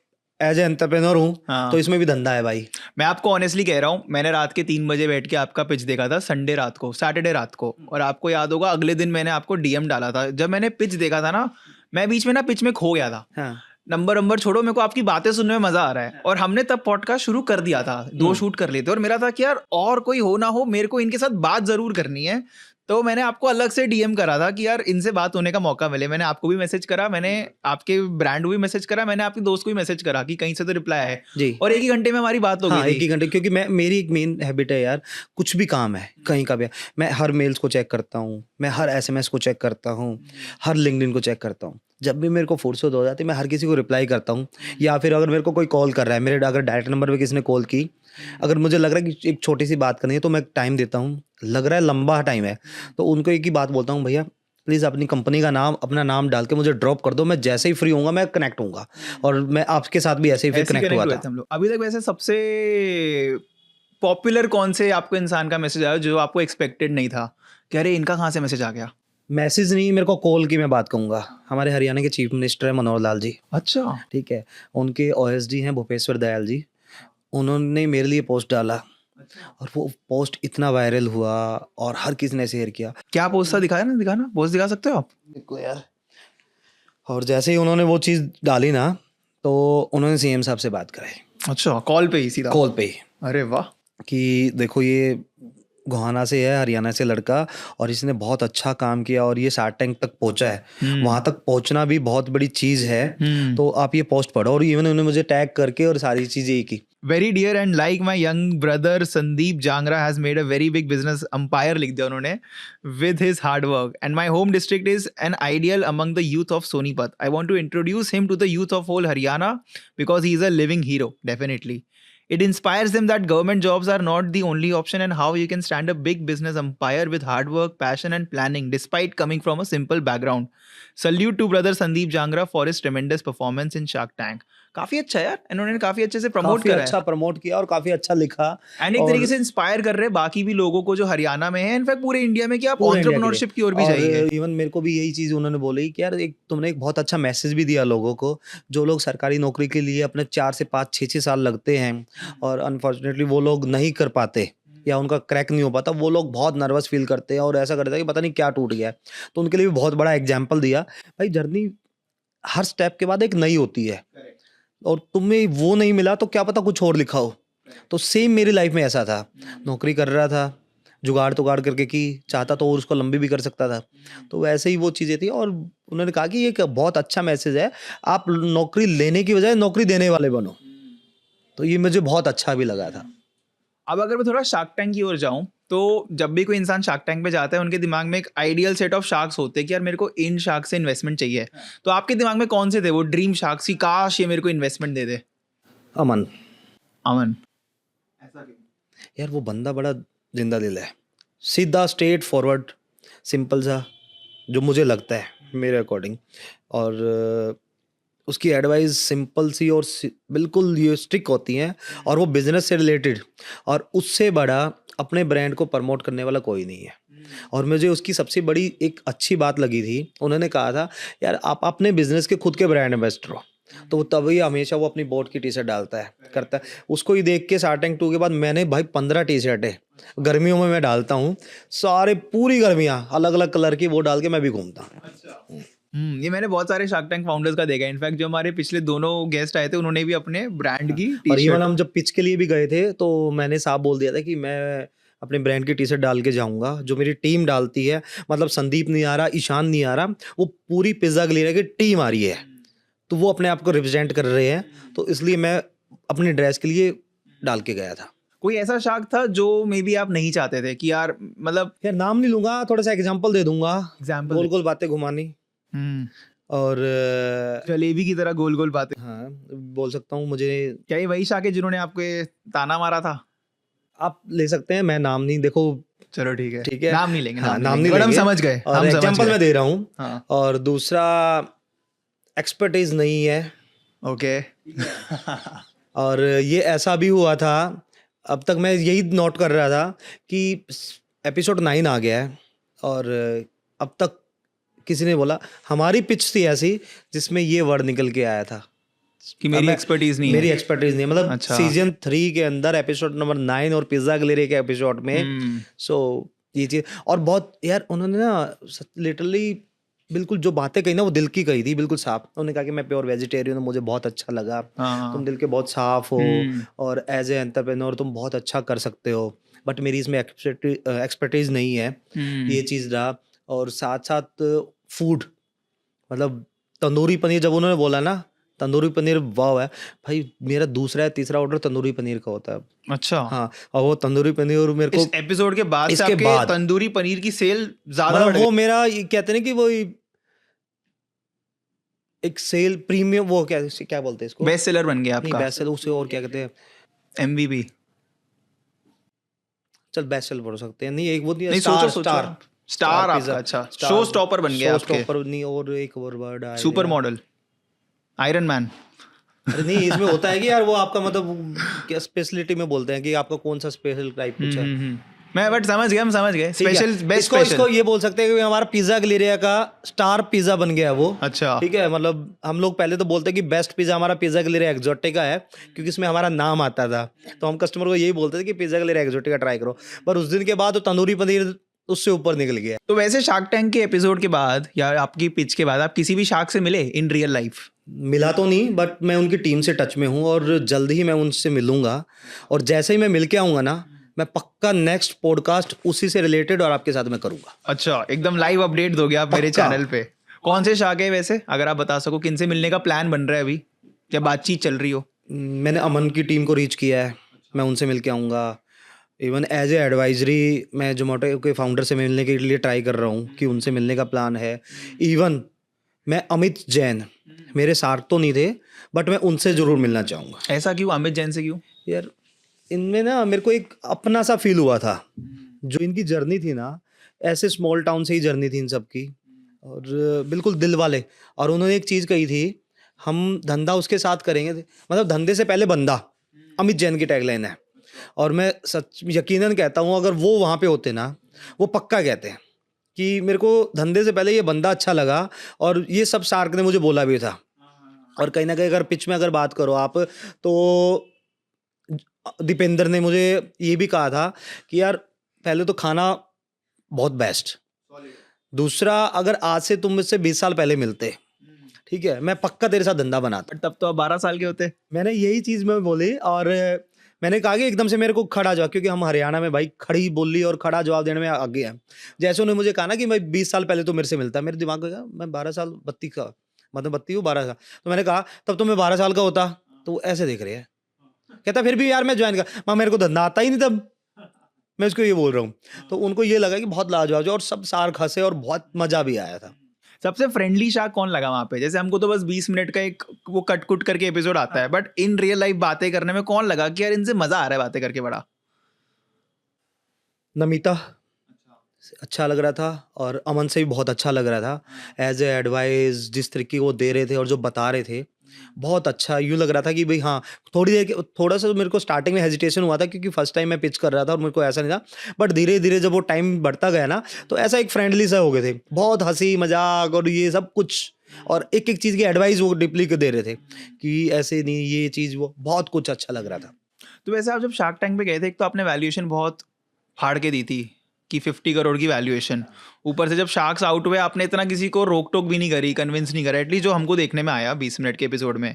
एज ए एंटरप्रेन्योर हूँ, हाँ। तो इसमें भी धंधा है भाई। मैं आपको ऑनेस्टली कह रहा हूँ, मैंने रात के 3 बजे बैठ के आपका पिच देखा था, संडे रात को, सैटरडे रात को, और आपको याद होगा अगले दिन मैंने आपको DM डाला था। जब मैंने पिच देखा था ना, मैं बीच में ना पिच में खो गया था। हाँ। नंबर छोड़ो, मेरे को आपकी बातें सुनने में मजा आ रहा है। और हमने तब पॉडकास्ट शुरू कर दिया था, 2 शूट कर लिए थे, और मेरा था कि यार और कोई हो ना हो, मेरे को इनके साथ बात जरूर करनी है। तो मैंने आपको अलग से DM करा था कि यार इनसे बात होने का मौका मिले। मैंने आपको भी मैसेज करा, मैंने आपके ब्रांड को भी मैसेज करा, मैंने आपके दोस्त को भी मैसेज करा कि कहीं से तो रिप्लाई है जी। और 1 ही घंटे में हमारी बात हो हाँ, गई एक थी। ही घंटे, क्योंकि मेरी एक मेन हैबिट है यार, कुछ भी काम है कहीं का भी, मैं हर मेल्स को चेक करता हूँ, मैं हर SMS को चेक करता हूँ, हर लिंक्डइन को चेक करता हूँ। जब भी मेरे को फुर्सत हो जाती है मैं हर किसी को रिप्लाई करता हूँ, या फिर अगर मेरे को कोई कॉल कर रहा है, मेरे अगर डायरेक्ट नंबर पे किसी ने कॉल की, अगर मुझे लग रहा है कि एक छोटी सी बात करनी है तो मैं टाइम देता हूँ, लग रहा है लंबा टाइम है तो उनको एक ही बात बोलता हूँ, भैया प्लीज़ अपनी कंपनी का नाम, अपना नाम डाल के मुझे ड्रॉप कर दो, मैं जैसे ही फ्री होऊंगा मैं कनेक्ट होऊंगा। और मैं आपके साथ भी ऐसे ही फिर ऐसे कनेक्ट हुआ हुए था। थे हम लोग। अभी तक वैसे सबसे पॉपुलर कौन से आपको इंसान का मैसेज आया जो आपको एक्सपेक्टेड नहीं था कि अरे इनका कहाँ से मैसेज आ गया? मैसेज नहीं, मेरे को कॉल की मैं बात कहूँगा। हमारे हरियाणा के चीफ मिनिस्टर है मनोहर लाल जी, अच्छा। ठीक है, उनके OSD हैं भूपेश्वर दयाल जी, उन्होंने मेरे लिए पोस्ट डाला और वो पोस्ट इतना वायरल हुआ और हर किसी ने शेयर किया। क्या पोस्ट था, दिखाया ना, दिखाना, पोस्ट दिखा सकते हो आप? देखो यार, और जैसे ही उन्होंने वो चीज़ डाली ना तो उन्होंने CM साहब से बात कराई, अच्छा, कॉल पे ही सीधा? कॉल पे ही, अरे वाह। कि देखो ये गोहाना से है, हरियाणा से लड़का, और इसने बहुत अच्छा काम किया और ये शार्क टैंक तक पहुंचा है। वहां तक पहुंचना भी बहुत बड़ी चीज है, तो आप ये पोस्ट पढ़ो। और इवन उन्होंने मुझे टैग करके और सारी चीजें की। Very dear and like my young brother Sandeep Jangra has made a very big business empire, लिख दिया उन्होंने, with his hard work, and my home district is an ideal among the youth of Sonipat. I want to introduce him to the youth of whole Haryana because he is a living hero, definitely. It inspires them that government jobs are not the only option and how you can stand a big business empire with hard work, passion and planning despite coming from a simple background. Salute to brother Sandeep Jangra for his tremendous performance in Shark Tank. काफी अच्छा यार, इन्होंने काफी अच्छे से promote काफी करा अच्छा है प्रमोट किया और काफी अच्छा लिखा, एंड एक और तरीके से इंस्पायर कर रहे हैं बाकी भी लोगों को जो हरियाणा में है, इनफैक्ट पूरे इंडिया में, कि आप पूरे इंडिया के लिए। एंटरप्रेन्योरशिप की ओर भी जाइए। इवन मेरे को भी यही चीज उन्होंने बोली कि यार एक तुमने एक बहुत अच्छा मैसेज भी दिया लोगों को, जो लोग सरकारी नौकरी के लिए अपने 4 से 5 6 साल लगते हैं और अनफॉर्चुनेटली वो लोग नहीं कर पाते या उनका क्रैक नहीं हो पाता, वो लोग बहुत नर्वस फील करते हैं और ऐसा करते हैं कि पता नहीं क्या टूट गया है। तो उनके लिए भी बहुत बड़ा एग्जाम्पल दिया। भाई जर्नी हर स्टेप के बाद एक नई होती है और तुम्हें वो नहीं मिला तो क्या पता कुछ और लिखा हो। तो सेम मेरी लाइफ में ऐसा था, नौकरी कर रहा था, जुगाड़ तुगाड़ करके की, चाहता तो और उसको लंबी भी कर सकता था। तो वैसे ही वो चीज़ें थी और उन्होंने कहा कि ये एक बहुत अच्छा मैसेज है, आप नौकरी लेने की बजाय नौकरी देने वाले बनो। तो ये मुझे बहुत अच्छा भी लगा था। अब अगर मैं थोड़ा शार्क टैंक की ओर जाऊं, तो जब भी कोई इंसान शार्क टैंक पे जाता है उनके दिमाग में एक आइडियल सेट ऑफ शार्क्स होते हैं कि यार मेरे को इन शार्क से इन्वेस्टमेंट चाहिए। तो आपके दिमाग में कौन से थे वो ड्रीम शार्क्स की, काश ये मेरे को इन्वेस्टमेंट दे दे? अमन, अमन यार वो बंदा बड़ा जिंदा दिल है, सीधा स्ट्रेट फॉरवर्ड, सिंपल सा, जो मुझे लगता है मेरे अकॉर्डिंग। और उसकी एडवाइस सिंपल सी और बिल्कुल ये स्ट्रिक होती हैं, और वो बिजनेस से रिलेटेड, और उससे बड़ा अपने ब्रांड को प्रमोट करने वाला कोई नहीं है। और मुझे उसकी सबसे बड़ी एक अच्छी बात लगी थी, उन्होंने कहा था यार आप अपने बिजनेस के खुद के ब्रांड एम्बेसडर हो। तो तभी हमेशा वो अपनी बोट की टी-शर्ट डालता है, करता है। उसको ही देख के शार्क टैंक 2 के बाद मैंने भाई 15 टी-शर्टें गर्मियों में मैं डालता हूँ, सारे पूरी गर्मियाँ अलग अलग कलर की वो डाल के मैं भी घूमता हूँ। ये मैंने बहुत सारे शार्क टैंक फाउंडर्स का देखा है। इनफैक्ट जो हमारे पिछले दोनों गेस्ट आए थे उन्होंने भी अपने ब्रांड की और इवन टी-शर्ट, हम जब पिच के लिए भी गए थे तो मैंने साफ बोल दिया था कि मैं अपने ब्रांड की टी-शर्ट डाल के जाऊंगा, जो मेरी टीम डालती है। मतलब संदीप नहीं आ रहा, ईशान नहीं आ रहा, वो पूरी पिज्जा ग्लियर की टीम आ रही है, तो वो अपने आप को रिप्रेजेंट कर रहे हैं। तो इसलिए मैं अपनी ड्रेस के लिए डाल के गया था। कोई ऐसा शार्क था जो मे बी आप नहीं चाहते थे कि यार मतलब यार नाम नहीं लूंगा, थोड़ा सा एग्जांपल दे दूंगा। एग्जाम्पल गोल गोल बातें घुमानी और जलेबी की तरह गोल गोल बातें। हाँ बोल सकता हूँ। मुझे क्या ये वही शार्क है जिन्होंने आपको ये ताना मारा था? आप ले सकते हैं, मैं नाम नहीं, देखो चलो ठीक है, ठीक है, नाम नहीं लेंगे, हाँ, नाम नहीं नहीं लेंगे, but हम लेंगे। समझ गए, और हम समझ एग्जांपल गए। मैं दे रहा हूँ। हाँ, और दूसरा एक्सपर्टीज नहीं है। ओके। और ये ऐसा भी हुआ था, अब तक मैं यही नोट कर रहा था कि एपिसोड 9 आ गया है और अब तक किसी ने बोला हमारी पिच थी ऐसी जिसमें ये वर्ड निकल के आया था कि मेरी एक्सपर्टीज नहीं मेरी है। एक्सपर्टीज नहीं है। मतलब अच्छा। सीजन 3 के अंदर एपिसोड नंबर 9 और पिज्जा गलेरिया के एपिसोड में। सो ये चीज, और बहुत यार उन्होंने ना लिटरली बिल्कुल जो बातें कही ना वो दिल की कही थी, बिल्कुल साफ। उन्होंने कहा कि मैं प्योर वेजिटेरियन हूँ, मुझे बहुत अच्छा लगा, तुम दिल के बहुत साफ हो और एज ए एंटरप्रेन्योर तुम बहुत अच्छा कर सकते हो, बट मेरी इसमें एक्सपर्टीज नहीं है। ये चीज़ रहा। और साथ साथ फूड, मतलब तंदूरी पनीर जब उन्होंने बोला ना, तंदूरी पनीर वाव है भाई, मेरा दूसरा या तीसरा ऑर्डर तंदूरी पनीर का होता है। अच्छा। हाँ, और वो तंदूरी पनीर मेरे को इस एपिसोड के बाद से इसके आपके बाद तंदूरी पनीर की सेल ज्यादा मतलब बढ़ गई। वो मेरा ये कहते हैं ना कि वो एक सेल प्रीमियम, वो क्या क्या बोलते हैं इसको, बेस्ट सेलर बन गया नहीं आपका। बेस्ट सेलर, उसे और क्या कहते हैं, MVP। चल बेस्ट सेलर बोल सकते हैं। नहीं एक वो नहीं, स्टार सोचो स्टार स्टार पिज्जा, आपका। अच्छा, शो स्टॉपर बन गया शो आपके। स्टॉपर नहीं, और एक और वर्ड आया, सुपर मॉडल, आयरन मैन। अरे नहीं, इसमें होता है कि यार वो आपका मतलब क्या स्पेशलिटी में बोलते हैं कि आपका कौन सा स्पेशल टाइप कुछ है। मैं बट समझ गया, हम समझ गए। ठीक है? स्पेशल, बेस्ट इसको स्पेशल। इसको ये बोल सकते हैं कि हमारा पिज्जा गलेरिया का स्टार पिज्जा बन गया है वो। अच्छा। ठीक है, मतलब हम लोग पहले तो बोलते हैं कि बेस्ट पिज्जा हमारा पिज्जा गलेरिया एक्सोटिका है, क्योंकि इसमें हमारा नाम आता था। तो हम कस्टमर को यही बोलते थे कि पिज्जा गलेरिया एक्सोटिका ट्राई करो, पर उस दिन के बाद तो तंदूरी पनीर उससे ऊपर निकल गया। तो वैसे शार्क टैंक के एपिसोड के बाद या आपकी पिच के बाद आप किसी भी शार्क से मिले इन रियल लाइफ? मिला तो नहीं, बट मैं उनकी टीम से टच में हूँ और जल्द ही मैं उनसे मिलूंगा। और जैसे ही मैं मिल के आऊंगा ना, मैं पक्का नेक्स्ट पॉडकास्ट उसी से रिलेटेड और आपके साथ में करूंगा। अच्छा, एकदम लाइव अपडेट दोगे आप मेरे पक्का। चैनल पे? कौन से शार्क है वैसे, अगर आप बता सको? किन से मिलने का प्लान बन रहा है अभी, क्या बातचीत चल रही हो? मैंने अमन की टीम को रीच किया है, मैं उनसे मिल के आऊँगा। इवन एज ए एडवाइजरी मैं जोमेटो के फाउंडर से मिलने के लिए ट्राई कर रहा हूँ कि उनसे मिलने का प्लान है। इवन मैं अमित जैन, मेरे साथ तो नहीं थे, बट मैं उनसे ज़रूर मिलना चाहूँगा। ऐसा क्यों? अमित जैन से क्यों? यार इनमें ना मेरे को एक अपना सा फील हुआ था। जो इनकी जर्नी थी ना, ऐसे स्मॉल टाउन से ही जर्नी थी इन सब की, और बिल्कुल दिल वाले। और उन्होंने एक चीज़ कही थी, हम धंधा उसके साथ करेंगे, मतलब धंधे से पहले बंदा, अमित जैन की टैगलाइन है। और मैं सच यकीनन कहता हूँ, अगर वो वहाँ पे होते ना, वो पक्का कहते हैं कि मेरे को धंधे से पहले ये बंदा अच्छा लगा। और ये सब शार्क ने मुझे बोला भी था। और कहीं ना कहीं अगर पिच में अगर बात करो आप, तो दीपेंद्र ने मुझे ये भी कहा था कि यार पहले तो खाना बहुत बेस्ट, दूसरा अगर आज से तुम मुझसे 20 साल पहले मिलते, ठीक है, मैं पक्का तेरे साथ धंधा बनाता। तब तो आप 12 साल के होते। मैंने यही चीज़ में बोली, और मैंने कहा कि एकदम से मेरे को खड़ा जवाब, क्योंकि हम हरियाणा में भाई खड़ी बोली और खड़ा जवाब देने में आगे हैं। जैसे उन्होंने मुझे कहा ना कि भाई 20 साल पहले तो मेरे से मिलता, मेरे दिमाग में गया मैं 12 साल बत्ती का, मतलब बत्ती हूँ 12 साल। तो मैंने कहा तब तो मैं 12 साल का होता। तो वो ऐसे देख रहे हैं, कहता फिर भी यार मैं ज्वाइन कर, माँ मेरे को धंधा आता ही नहीं तब, मैं उसको ये बोल रहा हूँ। तो उनको ये लगा कि बहुत लाजवाब, और सब सार्क हंसे और बहुत मजा भी आया था। सबसे फ्रेंडली शार्क कौन लगा वहां पे? जैसे हमको तो बस 20 मिनट का एक वो कट कुट करके एपिसोड आता है, बट इन रियल लाइफ बातें करने में कौन लगा कि यार इनसे मजा आ रहा है बातें करके? बड़ा नमिता अच्छा लग रहा था, और अमन से भी बहुत अच्छा लग रहा था। एज ए एडवाइस जिस तरीके वो दे रहे थे और जो बता रहे थे, बहुत अच्छा। यूँ लग रहा था कि भाई हाँ, थोड़ी देर थोड़ा सा तो मेरे को स्टार्टिंग में हेजिटेशन हुआ था, क्योंकि फर्स्ट टाइम मैं पिच कर रहा था और मेरे को ऐसा नहीं था। बट धीरे धीरे जब वो टाइम बढ़ता गया ना, तो ऐसा एक फ्रेंडली सा हो गए थे, बहुत हंसी मजाक और ये सब कुछ। और एक एक चीज़ की एडवाइस वो डीपली दे रहे थे कि ऐसे नहीं, ये चीज़, वो बहुत कुछ अच्छा लग रहा था। तो वैसे आप जब शार्क टैंक पे गए थे, एक तो आपने वैल्यूएशन बहुत फाड़ के दी थी कि 50 करोड़ की वैल्यूएशन, ऊपर से जब शार्क्स आउट हुए आपने इतना किसी को रोक टोक भी नहीं करी, कन्विंस नहीं करा, एटलीस्ट जो हमको देखने में आया 20 मिनट के एपिसोड में।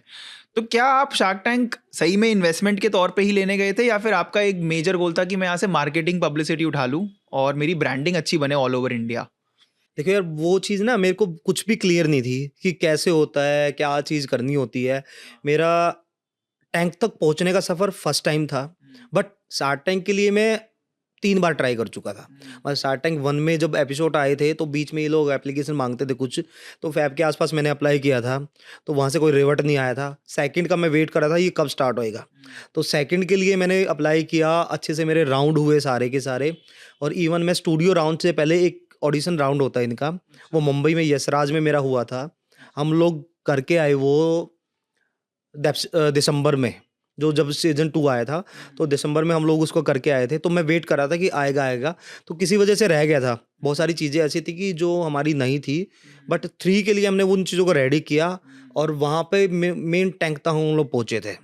तो क्या आप शार्क टैंक सही में इन्वेस्टमेंट के तौर पे ही लेने गए थे, या फिर आपका एक मेजर गोल था कि मैं यहाँ से मार्केटिंग पब्लिसिटी उठा लूँ और मेरी ब्रांडिंग अच्छी बने ऑल ओवर इंडिया? देखो यार, वो चीज़ ना मेरे को कुछ भी क्लियर नहीं थी कि कैसे होता है, क्या चीज़ करनी होती है। मेरा टैंक तक पहुंचने का सफ़र फर्स्ट टाइम था, बट शार्क टैंक के लिए मैं 3 बार ट्राई कर चुका था। और शार्क टैंक 1 में जब एपिसोड आए थे तो बीच में ये लोग एप्लीकेशन मांगते थे कुछ, तो फैब के आसपास मैंने अप्लाई किया था, तो वहाँ से कोई रिवर्ट नहीं आया था। सेकंड का मैं वेट कर रहा था ये कब स्टार्ट होएगा, तो सेकंड के लिए मैंने अप्लाई किया, अच्छे से मेरे राउंड हुए सारे के सारे। और इवन मैं स्टूडियो राउंड से पहले एक ऑडिशन राउंड होता है इनका, वो मुंबई में यशराज में मेरा हुआ था। हम लोग करके आए वो दिसंबर में, जो जब सीजन 2 आया था तो दिसंबर में हम लोग उसको करके आए थे। तो मैं वेट कर रहा था कि आएगा आएगा, तो किसी वजह से रह गया था। बहुत सारी चीज़ें ऐसी थी कि जो हमारी नहीं थी, बट 3 के लिए हमने उन चीज़ों को रेडी किया और वहाँ पे मेन टैंक तक हम लोग पहुँचे थे।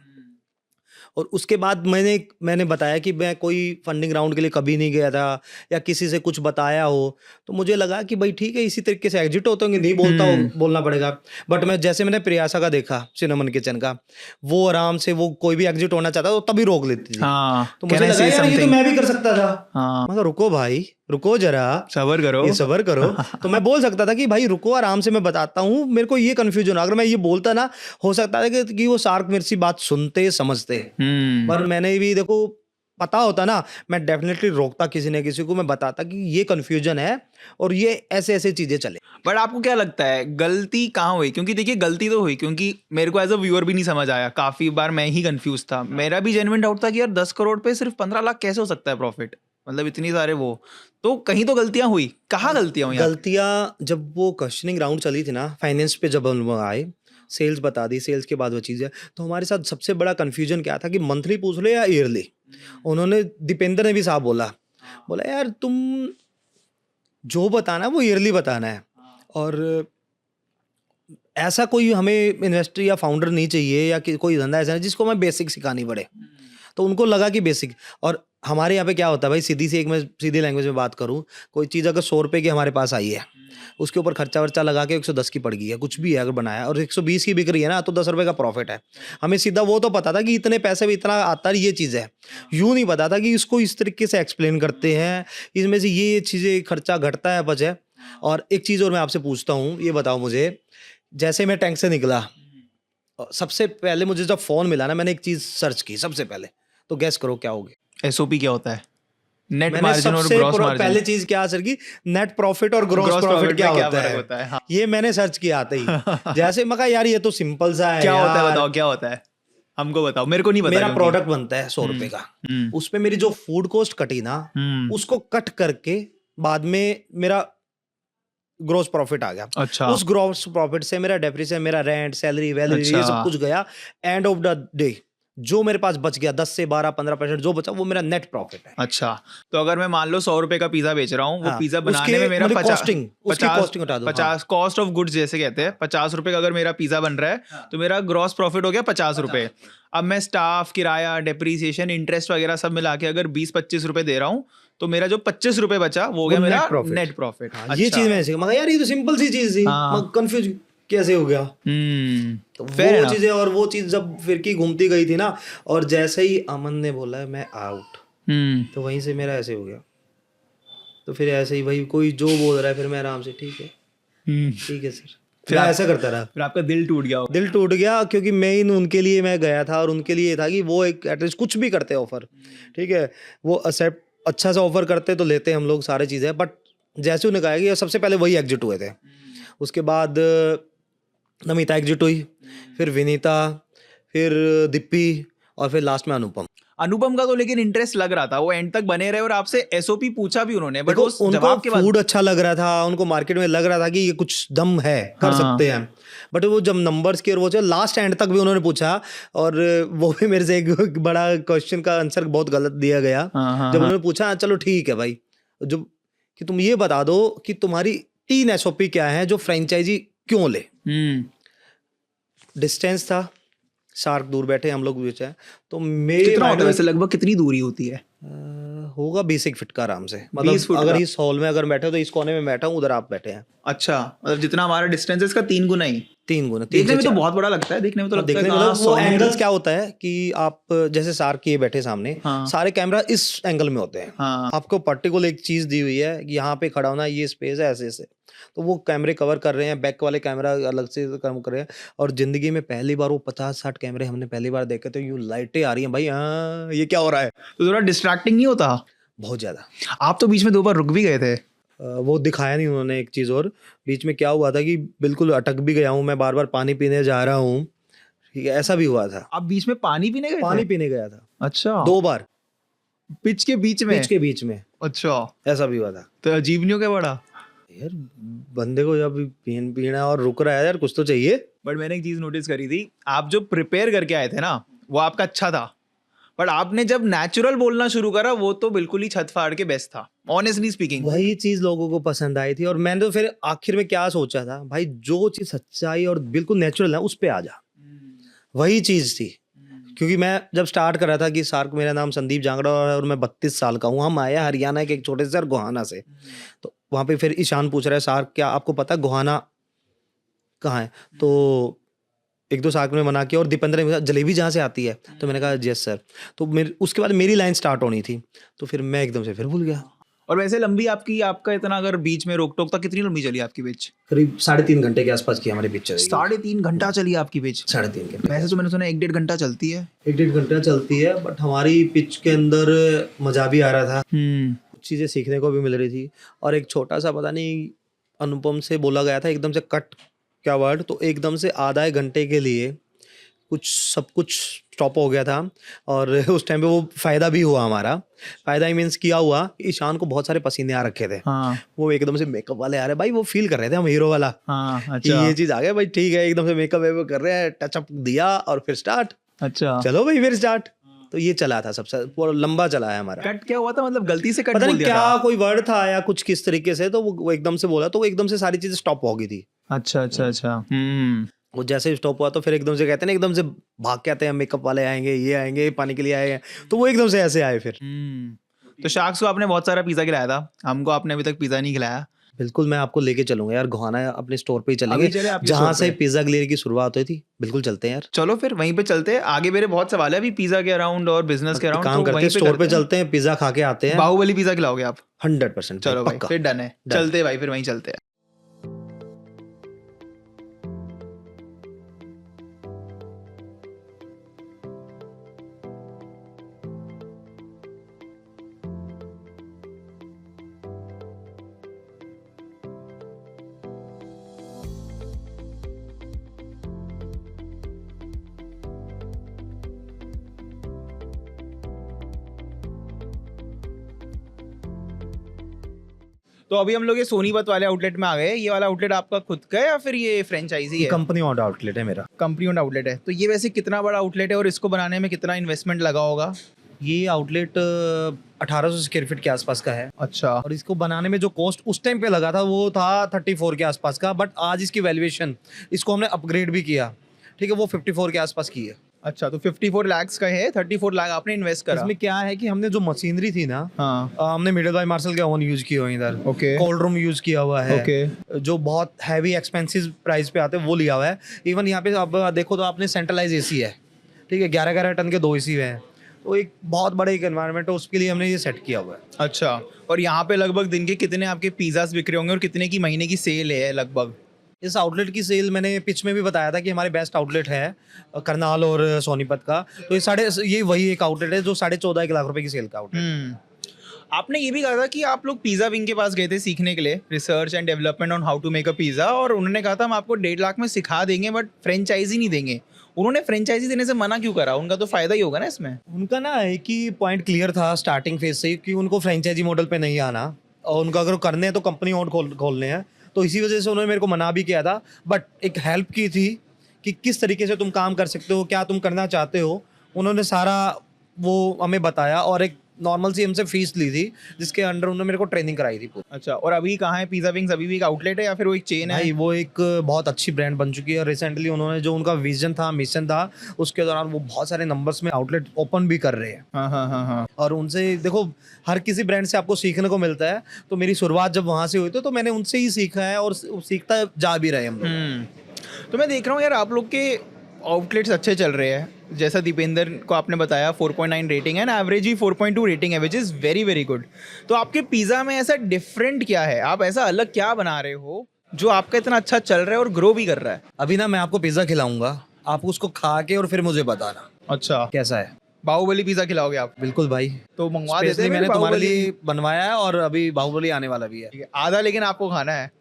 और उसके बाद मैंने बताया कि मैं कोई फंडिंग राउंड के लिए कभी नहीं गया था या किसी से कुछ बताया हो, तो मुझे लगा कि भाई ठीक है, इसी तरीके से एग्जिट होते होंगे, नहीं बोलना पड़ेगा। बट मैंने प्रियासा का देखा, सिनेमन किचन का, वो आराम से वो कोई भी एग्जिट होना चाहता तो तभी रोक लेती थी। तो मुझे लगा यार ये तो मैं भी कर सकता था। मगर रुको भाई, रुको जरा, सबर करो। तो मैं बोल सकता था कि भाई रुको, आराम से मैं बताता हूँ, मेरे को ये कंफ्यूजन, अगर मैं ये बोलता ना, हो सकता है कि वो शार्क मेरी सी बात सुनते समझते। पर मैंने भी देखो, पता होता ना, मैं डेफिनेटली रोकता किसी न किसी को, मैं बताता कि ये कंफ्यूजन है और ये ऐसे ऐसे चीजें चले। बट आपको क्या लगता है गलती कहाँ हुई? क्योंकि देखिए गलती तो हुई, क्योंकि मेरे को एज अ व्यूअर भी नहीं समझ आया, काफी बार मैं ही कंफ्यूज था। मेरा भी जेन्युइन डाउट था कि यार 10 करोड़ पे सिर्फ 15 लाख कैसे हो सकता है प्रॉफिट, मतलब इतनी सारे वो, तो कहीं तो गलतियां हुई। कहाँ गलतियां हुई? गलतियां जब वो क्वेश्चनिंग राउंड चली थी ना, फाइनेंस पे जब हम आए, सेल्स बता दी, सेल्स के बाद वो चीज़ है, तो हमारे साथ सबसे बड़ा कंफ्यूजन क्या था कि मंथली पूछ लो या ईयरली। उन्होंने, दीपेंद्र ने भी साहब बोला यार तुम जो बताना है वो ईयरली बताना है, और ऐसा कोई हमें इन्वेस्टर या फाउंडर नहीं चाहिए या कोई धंधा ऐसा नहीं जिसको हमें बेसिक सिखानी पड़े। तो उनको लगा कि बेसिक, और हमारे यहाँ पे क्या होता है भाई, मैं सीधी लैंग्वेज में बात करूँ, कोई चीज़ अगर 100 रुपये की हमारे पास आई है, उसके ऊपर खर्चा वर्चा लगा के 110 की पड़ गई है, कुछ भी है अगर बनाया, और 120 की बिक रही है ना, तो 10 रुपये का प्रॉफिट है। हमें सीधा वो तो पता था कि इतने पैसे में इतना आता है, ये चीज़ है। यूँ नहीं पता था कि इसको इस तरीके से एक्सप्लेन करते हैं, इसमें से ये चीज़ें खर्चा घटता है, बचे। और एक चीज़ और मैं आपसे पूछता हूँ, ये बताओ मुझे, जैसे मैं टैंक से निकला, सबसे पहले मुझे जब फ़ोन मिला ना, मैंने एक चीज़ सर्च की सबसे पहले, तो गैस करो क्या होगी? एसओपी क्या होता है? नेट मार्जिन और ग्रॉस मार्जिन। पहले चीज क्या सर की, नेट प्रॉफिट और ग्रॉस प्रॉफिट क्या होता है? हाँ। ये मैंने सर्च किया आते ही। जैसे मैं कहा यार ये तो सिंपल सा है, क्या होता है बताओ, क्या होता है हमको बताओ, मेरे को नहीं पता। मेरा प्रोडक्ट बनता है 100 रुपए का, उसपे मेरी जो फूड कॉस्ट कटी ना, उसको कट करके बाद में मेरा ग्रॉस प्रॉफिट आ गया। अच्छा। उस ग्रॉस प्रॉफिट से मेरा डेप्रिसिएशन, मेरा रेंट, सैलरी, वैल्यू, ये सब कुछ गया। एंड ऑफ द डे जो मेरे पास बच गया 10 से 12-15% जो बचा, वो मेरा नेट प्रॉफिट है। अच्छा, तो अगर मैं मान लो 100 रुपए का पिज्जा बेच रहा हूँ, वो पिज्जा बनाने में मेरा 50 कॉस्ट ऑफ गुड्स जैसे कहते हैं, 50 रुपए का अगर मेरा पिज्जा बन रहा है, तो मेरा ग्रॉस प्रॉफिट हो गया 50 रुपए। अब मैं स्टाफ, किराया, डेप्रीसिएशन, इंटरेस्ट वगैरह सब मिला के अगर 20-25 रुपए दे रहा हूँ, तो मेरा जो 25 रुपए बचा वो हो गया मेरा नेट प्रॉफिट। ये चीज मैं मगर यार ये तो सिंपल सी चीज थी, कंफ्यूज कैसे हो गया? तो वो चीजें, और वो चीज जब फिर की घूमती गई थी ना, और जैसे ही अमन ने बोला है मैं आउट, तो वहीं से मेरा ऐसे हो गया। तो फिर ऐसे ही भाई कोई जो बोल रहा है, फिर मैं आराम से ठीक है सर, फिर ऐसा करता रहा। फिर आपका दिल टूट गया? क्योंकि उनके लिए मैं गया था, और उनके लिए था कि वो एक एटलीस्ट कुछ भी करते ऑफर, ठीक है, वो एक्सेप्ट अच्छा सा ऑफर करते तो लेते हम लोग सारी चीज़ें। बट जैसे उन्हें कहा कि सबसे पहले वही एग्जिट हुए थे, उसके बाद नमिता एग्जिट हुई, फिर विनीता, फिर दिप्पी, और फिर लास्ट में अनुपम का तो लेकिन इंटरेस्ट लग रहा था, वो एंड तक बने रहे, और आपसे एसओपी पूछा भी उन्होंने, बट उनको जवाब के बाद फूड अच्छा लग रहा था, उनको मार्केट में लग रहा था कि ये कुछ दम है, कर सकते हैं। बट वो जब नंबर्स की और वो लास्ट एंड तक भी उन्होंने पूछा, और वो भी मेरे से एक बड़ा क्वेश्चन का आंसर बहुत गलत दिया गया। जब उन्होंने पूछा चलो ठीक है भाई, जो कि तुम ये बता दो कि तुम्हारी 3 एसओपी क्या है जो फ्रेंचाइजी क्यों ले। डिस्टेंस था, शार्क दूर बैठे, हम लोग बीच है, तो मेरे कितना होता है वैसे, लगभग कितनी दूरी होती है? होगा 20 फीट का आराम से, मतलब अगर इस हॉल में अगर बैठे हो तो इस कोने में बैठा हूँ, उधर आप बैठे हैं। अच्छा, मतलब जितना हमारा डिस्टेंस है इसका 3 गुना ही। 3 गुना। देखने में तो बहुत बड़ा लगता है, देखने में तो लगता है। वो एंगल्स क्या होता है कि आप जैसे शार्क ये बैठे सामने, सारे कैमरा इस एंगल में होते हैं। आपको पर्टिकुलर एक चीज दी हुई है कि यहाँ पे खड़ा होना, ये स्पेस है ऐसे ऐसे, तो वो कैमरे कवर कर रहे हैं, बैक वाले कैमरा अलग से कम कर रहे हैं। और ज़िंदगी में पहली बार वो 50-60 कैमरे हमने पहली बार देखे, तो यूँ लाइटें आ रही हैं भाई, हाँ, ये क्या हो रहा है? तो थोड़ा डिस्ट्रैक्टिंग नहीं होता? बहुत ज़्यादा। आप तो बीच में 2 बार रुक भी गए थे। वो दिखाया नहीं उन्होंने एक चीज़, और बीच में क्या हुआ था कि बिल्कुल अटक भी गया हूँ मैं, बार-बार पानी पीने जा रहा हूँ, ठीक है, ऐसा भी हुआ था। आप बीच में पानी पीने गए थे? पानी पीने गया था अच्छा। 2 बार, पिच के बीच में? पिच के बीच में, अच्छा। ऐसा भी हुआ था। तो अजीब नहीं हो गया बड़ा? यार बंदे को जब पीना और रुक रहा है यार, कुछ तो चाहिए। बट मैंने एक चीज नोटिस करी थी, आप जो प्रिपेयर करके आए थे ना, वो आपका अच्छा था, बट आपने जब नेचुरल बोलना शुरू करा, वो तो बिल्कुल ही छत फाड़ के बेस्ट था, ऑनेस्टली स्पीकिंग। वही चीज लोगों को पसंद आई थी, और मैंने तो फिर आखिर में क्या सोचा था भाई, जो चीज सच्चाई और बिल्कुल नेचुरल है उस पे आ जा, वही चीज थी। क्योंकि मैं जब स्टार्ट कर रहा था कि सार्क, मेरा नाम संदीप जांगड़ा है और मैं 32 साल का हूँ, हम आए हरियाणा के एक छोटे से गोहाना से। तो वहाँ पे फिर ईशान पूछ रहा है, सार्क क्या आपको पता गोहाना कहाँ है? तो 1-2 सार्क ने मना किया, और दीपेंद्र ने कहा जलेबी जहाँ से आती है, तो मैंने कहा यस सर। तो मेरे उसके बाद मेरी लाइन स्टार्ट होनी थी, तो फिर मैं एकदम से फिर भूल गया। और वैसे लंबी आपका इतना अगर बीच में रोक टोक था, कितनी लंबी चली आपकी पिच? करीब 3.5 घंटे के आसपास की हमारी पिच चलेगी। 3.5 घंटा चली आपकी पिच? 3.5 घंटे। वैसे तो मैंने सुना 1-1.5 घंटा चलती है। 1-1.5 घंटा चलती है, बट हमारी पिच के अंदर मजा भी आ रहा था, चीज़ें सीखने को भी मिल रही थी। और एक छोटा सा, पता नहीं अनुपम से बोला गया था एकदम से कट क्या वर्ड, तो एकदम से आधा 1 घंटे के लिए सब कुछ स्टॉप हो गया था। और उस टाइम पे वो फ़ायदा भी हुआ हमारा। फ़ायदा ही मीन्स क्या हुआ, ईशान को बहुत सारे पसीने आ रखे थे। हाँ। वो एकदम से मेकअप वाले आ रहे भाई, वो फील कर रहे थे हम हीरो वाला। हाँ, कि अच्छा। ये चीज़ आ गया भाई, ठीक है, एकदम से मेकअप वेकअप कर रहे हैं, टचअप दिया और फिर स्टार्ट। अच्छा, चलो भाई फिर स्टार्ट। तो ये चला था सबसे पूरा लंबा चला है हमारा। कट क्या हुआ था, मतलब गलती से कट पता बोल नहीं दिया क्या था? कोई वर्ड था या कुछ किस तरीके से, तो वो एकदम से बोला, तो वो एकदम से सारी चीजें स्टॉप हो गई थी। अच्छा अच्छा अच्छा। वो जैसे ही स्टॉप हुआ तो फिर एकदम से कहते हैं ना, एकदम से भाग के आते हैं, मेकअप वाले आएंगे, ये आएंगे, पानी के लिए आएंगे, तो वो एकदम से ऐसे आए फिर। तो शार्क्स को आपने बहुत सारा पिज्जा खिलाया था, हमको आपने अभी तक पिज्जा नहीं खिलाया। बिल्कुल, मैं आपको लेके चलूंगा यार, गोहाना अपने स्टोर पे ही अभी चलेंगे, चले आपके जहाँ स्टोर से पे? पिज्जा ग्लेयर की शुरुआत हुई थी। बिल्कुल चलते हैं यार, चलो फिर वहीं पे चलते हैं। आगे मेरे बहुत सवाल है अभी पिज्जा के अराउंड और बिजनेस के अराउंड, काम करते हैं, स्टोर पे चलते हैं, पिज्जा खा के आते हैं। बाहुबली पिज्जा खिलाओगे आप? 100% चलो भाई, पक्का। फिर डन है, चलते हैं भाई, फिर वहीं चलते हैं। तो अभी हम लोग ये सोनीपत वाले आउटलेट में आ गए। ये वाला आउटलेट आपका खुद का है या फिर ये फ्रेंचाइजी है? कंपनी ओन्ड आउटलेट है मेरा। कंपनी ओन्ड आउटलेट है। तो ये वैसे कितना बड़ा आउटलेट है और इसको बनाने में कितना इन्वेस्टमेंट लगा होगा? ये आउटलेट 1800 स्क्वायर फीट के आसपास का है, अच्छा। और इसको बनाने में जो कॉस्ट उस टाइम पे लगा था वो था 34 के आसपास का, बट आज इसकी वैल्यूएशन, इसको हमने अपग्रेड भी किया, ठीक है, वो 54 के आसपास की है। अच्छा, तो 54 लाख का है, 34 लाख आपने इन्वेस्ट करा। इसमें क्या है कि हमने जो मशीनरी थी ना, हाँ, हमने मिडिल बाय मार्शल के ओवन यूज किए हुए इधर, ओके कोल्ड रूम यूज किया हुआ है, ओके। जो बहुत हैवी एक्सपेंसिव प्राइस पे आते हैं वो लिया हुआ है। इवन यहाँ पे आप देखो तो आपने सेंट्रलाइज एसी है, ठीक है, 11-11 टन के 2 एसी हैं, तो एक बहुत बड़े एक एनवायरनमेंट है, उसके लिए हमने ये सेट किया हुआ है। अच्छा, और यहाँ पे लगभग दिन के कितने आपके पिज्जास बिक रहे होंगे और कितने की महीने की सेल है लगभग? इस आउटलेट की सेल मैंने पिच में भी बताया था कि हमारे बेस्ट आउटलेट है करनाल और सोनीपत का, तो ये वही एक आउटलेट है जो 14.5 लाख रुपए की सेल का आउटलेट। आपने ये भी कहा था कि आप लोग पिज्जा विंग के पास गए थे सीखने के लिए, research and development on how to make a pizza, और उन्होंने कहा था हम आपको 1.5 लाख में सिखा देंगे बट फ्रेंचाइजी नहीं देंगे। उन्होंने फ्रेंचाइजी देने से मना क्यों करा? उनका तो फायदा ही होगा ना इसमें। उनका ना एक ही पॉइंट क्लियर था स्टार्टिंग फेज से कि उनको फ्रेंचाइजी मॉडल पे नहीं आना, और उनका अगर करने हैं तो कंपनी ओन खोलने हैं, तो इसी वजह से उन्होंने मेरे को मना भी किया था, बट एक हेल्प की थी कि किस तरीके से तुम काम कर सकते हो, क्या तुम करना चाहते हो, उन्होंने सारा वो हमें बताया, और एक नॉर्मल सी हमसे फीस ली थी जिसके अंडर उन्होंने मेरे को ट्रेनिंग कराई थी पूरी। अच्छा, और अभी कहाँ है पिज्जा विंग्स? अभी भी एक आउटलेट है या फिर वो एक चेन है? भाई वो एक बहुत अच्छी ब्रांड बन चुकी है, और रिसेंटली उन्होंने जो उनका विजन था, मिशन था, उसके दौरान वो बहुत सारे नंबर्स में आउटलेट ओपन भी कर रहे हैं। हाँ हाँ हाँ हाँ। और उनसे देखो, हर किसी ब्रांड से आपको सीखने को मिलता है, तो मेरी शुरुआत जब वहाँ से हुई तो मैंने उनसे ही सीखा है और सीखता जा भी रहे हम लोग। तो मैं देख रहा हूँ यार, आप लोग के आउटलेट्स अच्छे चल रहे हैं, जैसा दीपेंद्र को आपने बताया 4.9 रेटिंग है, एवरेज ही 4.2 रेटिंग है, which is very very good. तो आपके पिज़्ज़ा में ऐसा डिफरेंट क्या है, आप ऐसा अलग क्या बना रहे हो जो आपका इतना अच्छा चल रहा है और ग्रो भी कर रहा है? अभी ना मैं आपको पिज़्ज़ा खिलाऊंगा, आप उसको खा के और फिर मुझे बताना अच्छा, कैसा है। बाहुबली पिज़्ज़ा खिलाओगे आप? बिल्कुल भाई, तो मंगवा देते स्पेशली हैं मैंने फिर तुम्हारे बाहुबली। लिए बनवाया है और अभी बाहुबली आने वाला भी है। ठीक है, आधा लेकिन आपको खाना है।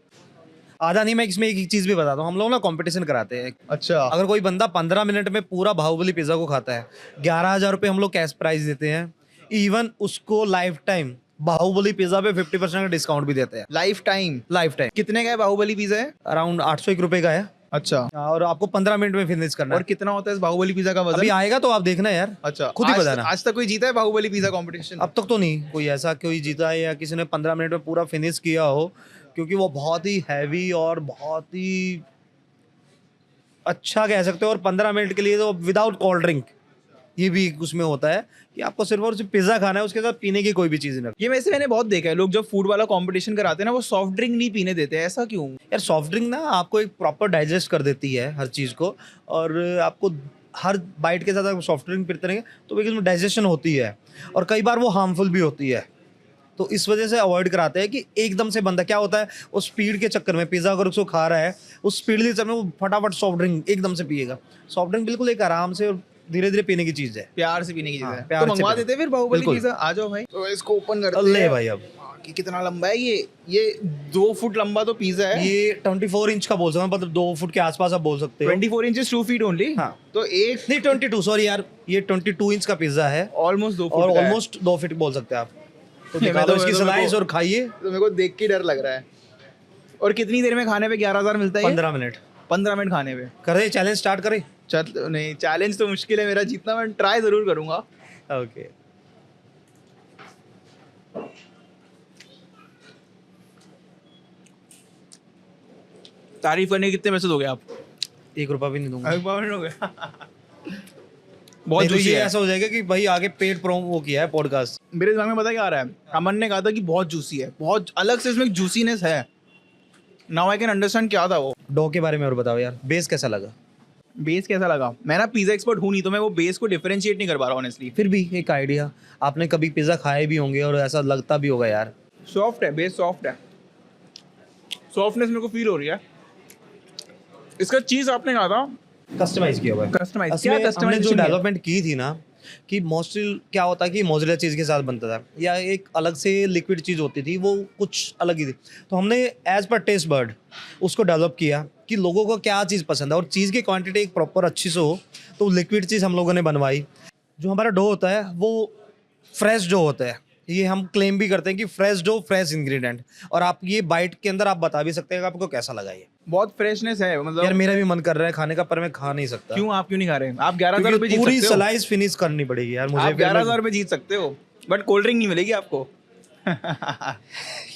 आधा नहीं, मैं इसमें एक चीज भी बताता हूँ, हम लोग ना कंपटीशन कराते हैं। अच्छा, अगर कोई बंदा 15 मिनट में पूरा बाहुबली पिज्जा को खाता है, 11,000 रुपये हम लोग कैश प्राइज देते हैं। इवन उसको लाइफ टाइम बाहुबली पिज्जा पे 50% का डिस्काउंट भी देते हैं। Life time? Life time. कितने का है बाहुबली पिज़्ज़ा है? अराउंड 801 रुपये का है। अच्छा, और आपको 15 मिनट में फिनिश करना और है। कितना होता है इस बाहुबली पिज़्ज़ा का वजन? अभी आएगा तो आप देखना यार। अच्छा, खुद ही आज- बताना। आज तक कोई जीता है बाहुबली पिज़्ज़ा कंपटीशन? अब तक तो नहीं कोई ऐसा कोई जीता है या किसी ने 15 मिनट में पूरा फिनिश किया हो, क्योंकि वो बहुत ही हैवी और बहुत ही अच्छा कह सकते हो। और 15 मिनट के लिए तो विदाउट कोल्ड ड्रिंक, ये भी उसमें होता है कि आपको सिर्फ और सिर्फ पिज्जा खाना है, उसके साथ पीने की कोई भी चीज़ नहीं। ये वैसे मैंने बहुत देखा है, लोग जब फूड वाला कंपटीशन कराते हैं ना, वो सॉफ्ट ड्रिंक नहीं पीने देते हैं, ऐसा क्यों? यार सॉफ्ट ड्रिंक ना आपको एक प्रॉपर डाइजेस्ट कर देती है हर चीज़ को, और आपको हर बाइट के साथ आप सॉफ्ट ड्रिंक पीते रहेंगे तो उसमें डाइजेशन होती है, और कई बार वो हार्मफुल भी होती है। तो इस वजह से अवॉइड कराते हैं कि एकदम से बंदा क्या होता है, उस स्पीड के चक्कर में पिज़्ज़ा अगर उसको खा रहा है, उस स्पीड के चक्कर में वो फटाफट सॉफ्ट ड्रिंक एकदम से पिएगा। सॉफ्ट ड्रिंक बिल्कुल एक आराम से और धीरे धीरे पीने की चीज़ है। प्यार से पीने की चीज़ हाँ, है। प्यार तो से मंगवा पीने। देते हैं फिर बाहुबली बिल्कुल। पिज़्ज़ा। आ जाओ भाई, तो इसको ओपन करते हैं। ले भाई अब कि कितना लंबा है ये 2 फुट लंबा तो पिज़्ज़ा है। ये 24 इंच का बोल सकते हैं, मतलब 2 फुट के आसपास आप बोल सकते हो। 24 इंचेस 2 फीट ओनली। हाँ। तो एक नहीं 22, सॉरी यार, ये 22 इंच का पिज्जा है ऑलमोस्ट 2 फुट और का है। ऑलमोस्ट 2 फीट बोल सकते हैं आप। तो मैं निकालो तो- इसकी मैं तो- स्लाइस और खाइए। तो मेरे को देख के डर लग रहा है। और कितनी देर में खाने पे 11,000 मिलता है? 15 मिनट 15 मिनट खाने पे। करें, चैलेंज स्टार्ट करें। चल नहीं, चैलेंज तो मुश्किल है मेरा जीतना, मैं ट्राई जरूर करूंगा। ओके। तारीफ करने के कितने पैसे दोगे आप? 1 रुपया भी नहीं दूंगा। हो गया। बहुत नहीं तो जूसी ये है। ऐसा हो जाएगा कि भाई आगे पेड प्रोमो वो किया है पॉडकास्ट। मेरे दिमाग में पता क्या आ रहा है, अमन ने कहा था कि बहुत जूसी है, बहुत अलग से इसमें जूसीनेस है। नाउ आई कैन अंडरस्टैंड क्या था वो। डो के बारे में और बताओ यार, बेस कैसा लगा? बेस कैसा लगा? मैं ना पिज्जा एक्सपर्ट हूँ नहीं, तो मैं वो बेस को डिफरेंशिएट नहीं कर पा रहा ऑनेस्टली। फिर भी एक आइडिया, आपने कभी पिज्जा खाए भी होंगे और ऐसा लगता भी होगा यार। सॉफ्ट है, बेस सॉफ्ट है, सॉफ्टनेस मेरे को फील हो रही है। इसका चीज आपने कहा था कस्टमाइज किया हुआ है। कस्टमाइज। असली क्या में हमने कस्टमाइजेशन जो है? डेवलपमेंट की थी ना, कि मोस्टली क्या होता है कि मॉड्यूलर चीज़ के साथ बनता था या एक अलग से लिक्विड चीज़ होती थी, वो कुछ अलग ही थी। तो हमने एज पर टेस्ट बर्ड उसको डेवलप किया कि लोगों को क्या चीज़ पसंद है और चीज़ की क्वांटिटी एक प्रॉपर अच्छी से हो। तो लिक्विड चीज़ हम लोगों ने बनवाई। जो हमारा डो होता है वो फ्रेश डो होता है, ये हम क्लेम भी करते हैं कि फ्रेश डो फ्रेश इंग्रेडिएंट। और आप ये बाइट के अंदर आप बता भी सकते हैं कि आपको कैसा लगा ये। बहुत फ्रेशनेस है, यार मतलब मेरा भी मन कर रहा है खाने का, पर मैं खा नहीं सकता। क्यों? आप क्यों नहीं खा रहे? आप 11,000 रुपए क्योंकि जीत पूरी सकते हो। स्लाइस फिनिश करनी पड़ेगी यार मुझे। आप फिर मैं- 11,000 रुपए जीत सकते हो, बट कोल्ड ड्रिंक नहीं मिलेगी आपको।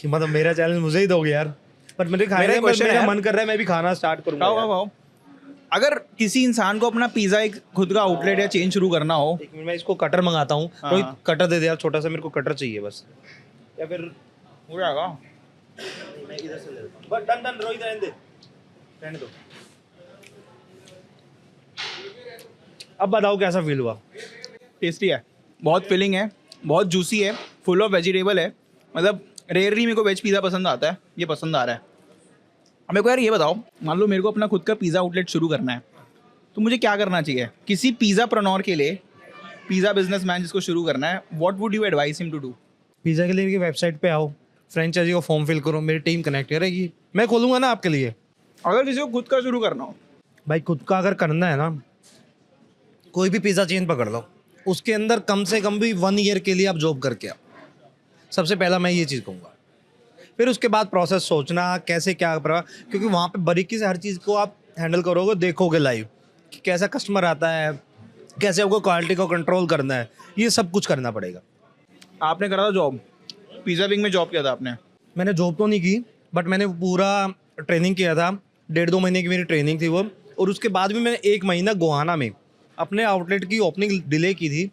मतलब मेरा चैलेंज मुझे ही दोगे यार। पर मेरे खाने मेरा का question है मेरा यार। मन कर रहा है, मैं भी खाना स्टार्ट करूंगा खाओ यार। खाओ खाओ। अगर किसी इंसान को अपना पिज्जा एक खुद का आउटलेट या चेन शुरू करना हो, एक मिनट मैं इसको कटर मंगाता हूँ। हाँ। रोहित कटर दे दे यार, छोटा सा मेरे को कटर चाहिए बस। या फिर हो जाएगा। मैं इधर से ले लेता हूँ। बस डन रोहित, रहने दो। अब बताओ कैसा फील हुआ? टेस्टी है, बहुत फिलिंग है, बहुत जूसी है, फुल ऑफ वेजिटेबल है। मतलब रेयरली मेरे को वेज पिज़्ज़ा पसंद आता है, ये पसंद आ रहा है। अब मेरे को यार ये बताओ, मान लो मेरे को अपना खुद का पिज़्ज़ा आउटलेट शुरू करना है, तो मुझे क्या करना चाहिए? किसी पिज़्ज़ा प्रनोर के लिए, पिज़्ज़ा बिजनेसमैन जिसको शुरू करना है, what would you advice him to do? Pizza के लिए वेबसाइट पे आओ, फ्रेंचाइजी को फॉर्म फिल करो, मेरी टीम कनेक्ट करेगी, मैं खोलूंगा ना आपके लिए। अगर किसी को खुद का शुरू करना हो, भाई खुद का अगर करना है ना, कोई भी पिज़्ज़ा चेन पकड़ लो, उसके अंदर कम से कम भी 1 ईयर के लिए आप जॉब करके आओ। सबसे पहला मैं ये चीज़ कहूँगा। फिर उसके बाद प्रोसेस सोचना कैसे क्या करा, क्योंकि वहाँ पे बारीकी से हर चीज़ को आप हैंडल करोगे, देखोगे लाइव कि कैसा कस्टमर आता है, कैसे आपको क्वालिटी को कंट्रोल करना है, ये सब कुछ करना पड़ेगा। आपने करा था जॉब, पिज़्ज़ा विंग में जॉब किया था आपने? मैंने जॉब तो नहीं की, बट मैंने पूरा ट्रेनिंग किया था। 1.5-2 महीने की मेरी ट्रेनिंग थी वो। और उसके बाद भी मैंने 1 महीना गोहाना में अपने आउटलेट की ओपनिंग डिले की थी।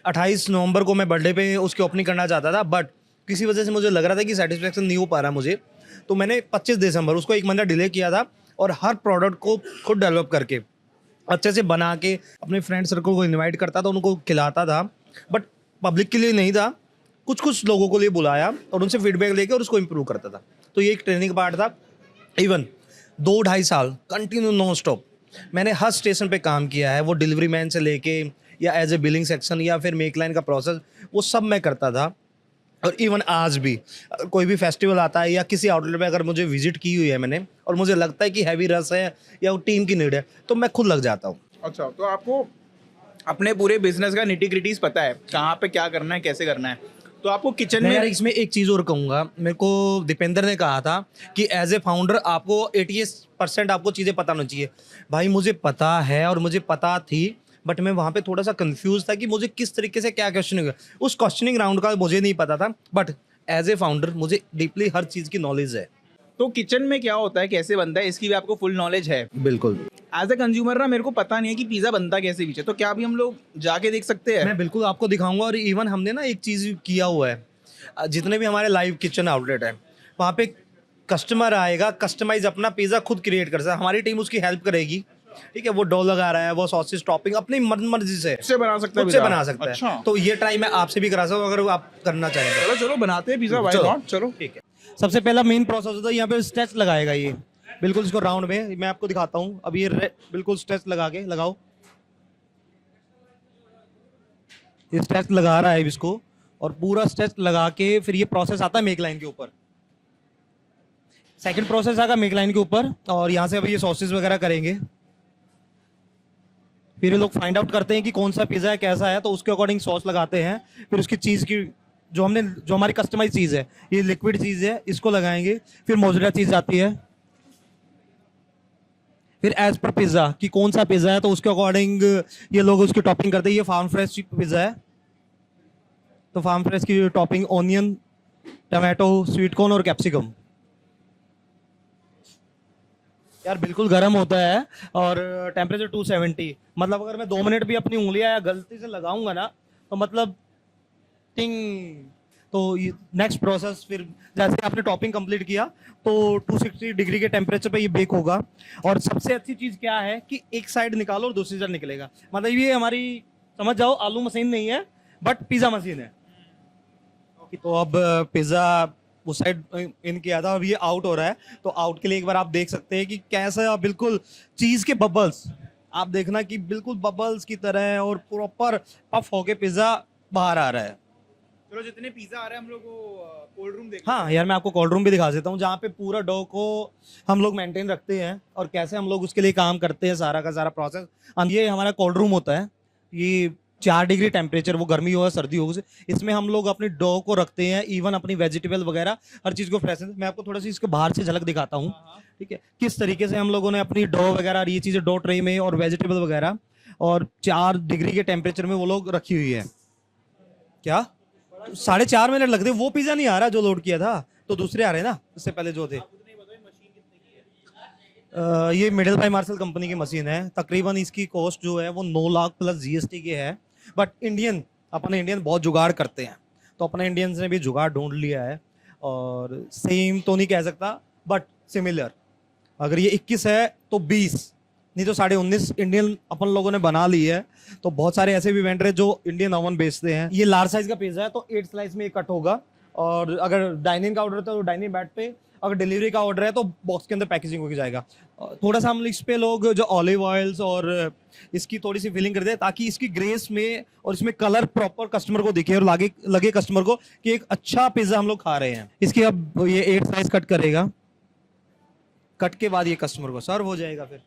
28 नवंबर को मैं बर्थडे पे उसकी ओपनिंग करना चाहता था, बट किसी वजह से मुझे लग रहा था कि सेटिस्फेक्शन नहीं हो पा रहा मुझे, तो मैंने 25 दिसंबर उसको 1 महीना डिले किया था और हर प्रोडक्ट को खुद डेवलप करके अच्छे से बना के अपने फ्रेंड सर्कल को इनवाइट करता था, उनको खिलाता था, बट पब्लिक के लिए नहीं था, कुछ कुछ लोगों को लिए बुलाया और उनसे फीडबैक लेके और उसको इम्प्रूव करता था। तो ये एक ट्रेनिंग पार्ट था। इवन 2-2.5 साल कंटिन्यू नॉन स्टॉप मैंने हर स्टेशन पे काम किया है, वो डिलीवरी मैन से लेके या एज ए बिलिंग सेक्शन या फिर मेक लाइन का प्रोसेस, वो सब मैं करता था। और इवन आज भी कोई भी फेस्टिवल आता है या किसी आउटलेट में अगर मुझे विजिट की हुई है मैंने और मुझे लगता है कि हैवी रश है या वो टीम की नीड है, तो मैं खुद लग जाता हूँ। अच्छा, तो आपको अपने पूरे बिजनेस का निटी ग्रिटीज पता है, कहाँ पे क्या करना है, कैसे करना है। तो आपको किचन में यार इसमें एक चीज़ और कहूँगा, मेरे को दीपेंद्र ने कहा था कि एज ए फाउंडर आपको 88% आपको चीज़ें पता होनी चाहिए। भाई मुझे पता है और मुझे पता थी, बट मैं वहाँ पे थोड़ा सा कंफ्यूज था कि मुझे किस तरीके से क्या क्वेश्चनिंग है, उस क्वेश्चनिंग राउंड का मुझे नहीं पता था। बट एज ए फाउंडर मुझे डीपली हर चीज़ की नॉलेज है। तो किचन में क्या होता है, कैसे बनता है, इसकी भी आपको फुल नॉलेज है। बिल्कुल। एज ए कंज्यूमर ना मेरे को पता नहीं है कि पिज़्ज़ा बनता कैसे पीछे, तो क्या अभी हम लोग जाके देख सकते हैं? मैं बिल्कुल आपको दिखाऊंगा। और इवन हमने ना एक चीज़ किया हुआ है, जितने भी हमारे लाइव किचन आउटलेट है वहाँ पे कस्टमर आएगा, कस्टमाइज अपना पिज़्ज़ा खुद क्रिएट कर सकता है, हमारी टीम उसकी हेल्प करेगी। ठीक है, वो डो लगा रहा है, वो सॉसेस टॉपिंग अपनी मर्जी से बना सकता है, खुद से बना सकता है। अच्छा। तो ये ट्राई मैं आपसे भी करा सकता हूँ अगर आप करना चाहें। चलो चलो बनाते हैं पिज़्ज़ा, व्हाई नॉट। चलो ठीक है। सबसे पहला मेन प्रोसेस होता है, यहाँ पे स्ट्रेच लगाएगा ये बिल्कुल इसको राउंड में। मैं आपको दिखाता हूँ, अब ये बिल्कुल स्ट्रेच लगा के लगाओ, ये स्ट्रेच लगा रहा है इसको, और पूरा स्ट्रेच लगा के फिर ये प्रोसेस आता है मेक लाइन के ऊपर। सेकंड प्रोसेस आएगा मेक लाइन के ऊपर, और यहाँ से अब ये सॉसेस वगैरह करेंगे। फिर ये लोग फाइंड आउट करते हैं कि कौन सा पिज़्ज़ा है, कैसा है, तो उसके अकॉर्डिंग सॉस लगाते हैं। फिर उसकी चीज़ की जो हमारी कस्टमाइज चीज़ है, ये लिक्विड चीज़ है, इसको लगाएंगे। फिर मोज़रेला चीज़ आती है। फिर एज पर पिज़्ज़ा कि कौन सा पिज़्ज़ा है, तो उसके अकॉर्डिंग ये लोग उसकी टॉपिंग करते हैं। ये फार्म फ्रेश पिज़्ज़ा है, तो फार्म फ्रेश की topping onion, tomato, sweet corn और कैप्सिकम। यार बिल्कुल गर्म होता है और टेम्परेचर 270, मतलब अगर मैं 2 मिनट भी अपनी उंगलियां या गलती से लगाऊंगा ना तो मतलब टिंग। तो नेक्स्ट प्रोसेस, फिर जैसे आपने टॉपिंग कंप्लीट किया तो 260 डिग्री के टेम्परेचर पे ये बेक होगा। और सबसे अच्छी चीज़ क्या है कि एक साइड निकालो और दूसरी साइड निकलेगा, मतलब ये हमारी समझ जाओ आलू मशीन नहीं है बट पिज़्ज़ा मशीन है। तो अब पिज़्ज़ा उस साइड इन किया था, अब ये आउट हो रहा है। तो आउट के लिए एक बार आप देख सकते हैं कि कैसा बिल्कुल चीज़ के बबल्स, आप देखना कि बिल्कुल बबल्स की तरह और प्रॉपर पफ होके पिज़्ज़ा बाहर आ रहा है। चलो जितने पिज़्ज़ा आ रहे हैं हम लोग को कोल्ड रूम देखते हाँ यार, मैं आपको कोल्ड रूम भी दिखा देता हूँ, जहाँ पे पूरा डो को हम लोग मेंटेन रखते हैं और कैसे हम लोग उसके लिए काम करते हैं, सारा का सारा प्रोसेस। ये हमारा कोल्ड रूम होता है, ये 4 डिग्री टेम्परेचर, वो गर्मी हो या सर्दी हो, इसमें हम लोग अपने डो को रखते हैं, इवन अपनी वेजिटेबल वगैरह हर चीज़ को फ्रेश। मैं आपको थोड़ा सा इसके बाहर से झलक दिखाता हूँ, ठीक है, किस तरीके से हम लोगों ने अपनी डो वगैरह ये चीज़ें डो ट्रे में और वेजिटेबल वगैरह और 4 डिग्री के टेम्परेचर में वो लोग रखी हुई है। क्या 4.5 मिनट लगते, वो पिज़्ज़ा नहीं आ रहा जो लोड किया था, तो दूसरे आ रहे हैं ना इससे पहले जो थे। ये मिडिल बाय मार्शल कंपनी की मशीन है, तकरीबन इसकी कॉस्ट जो है वो 9 लाख प्लस GST के है। बट अपने इंडियन बहुत जुगाड़ करते हैं, तो अपने इंडियंस ने भी जुगाड़ ढूंढ लिया है। और सेम तो नहीं कह सकता बट सिमिलर, अगर ये 21 है तो 20 नहीं तो 19.5 इंडियन अपन लोगों ने बना ली है। तो बहुत सारे ऐसे भी वेंडर है जो इंडियन ओवन बेचते हैं। ये लार्ज साइज का पिज़्ज़ा है तो 8 स्लाइस में ये कट होगा, और अगर डाइनिंग का ऑर्डर है तो डाइनिंग बैट पे, अगर डिलीवरी का ऑर्डर है तो बॉक्स के अंदर पैकेजिंग होकर जाएगा। थोड़ा सा हम इस पे लोग जो ऑलिव ऑयल्स और इसकी थोड़ी सी फिलिंग कर दे ताकि इसकी ग्रेस में और इसमें कलर प्रॉपर कस्टमर को दिखे और लगे कस्टमर को कि एक अच्छा पिज़्ज़ा हम लोग खा रहे हैं। इसकी अब ये 8 स्लाइस कट करेगा, कट के बाद ये कस्टमर को सर्व हो जाएगा। फिर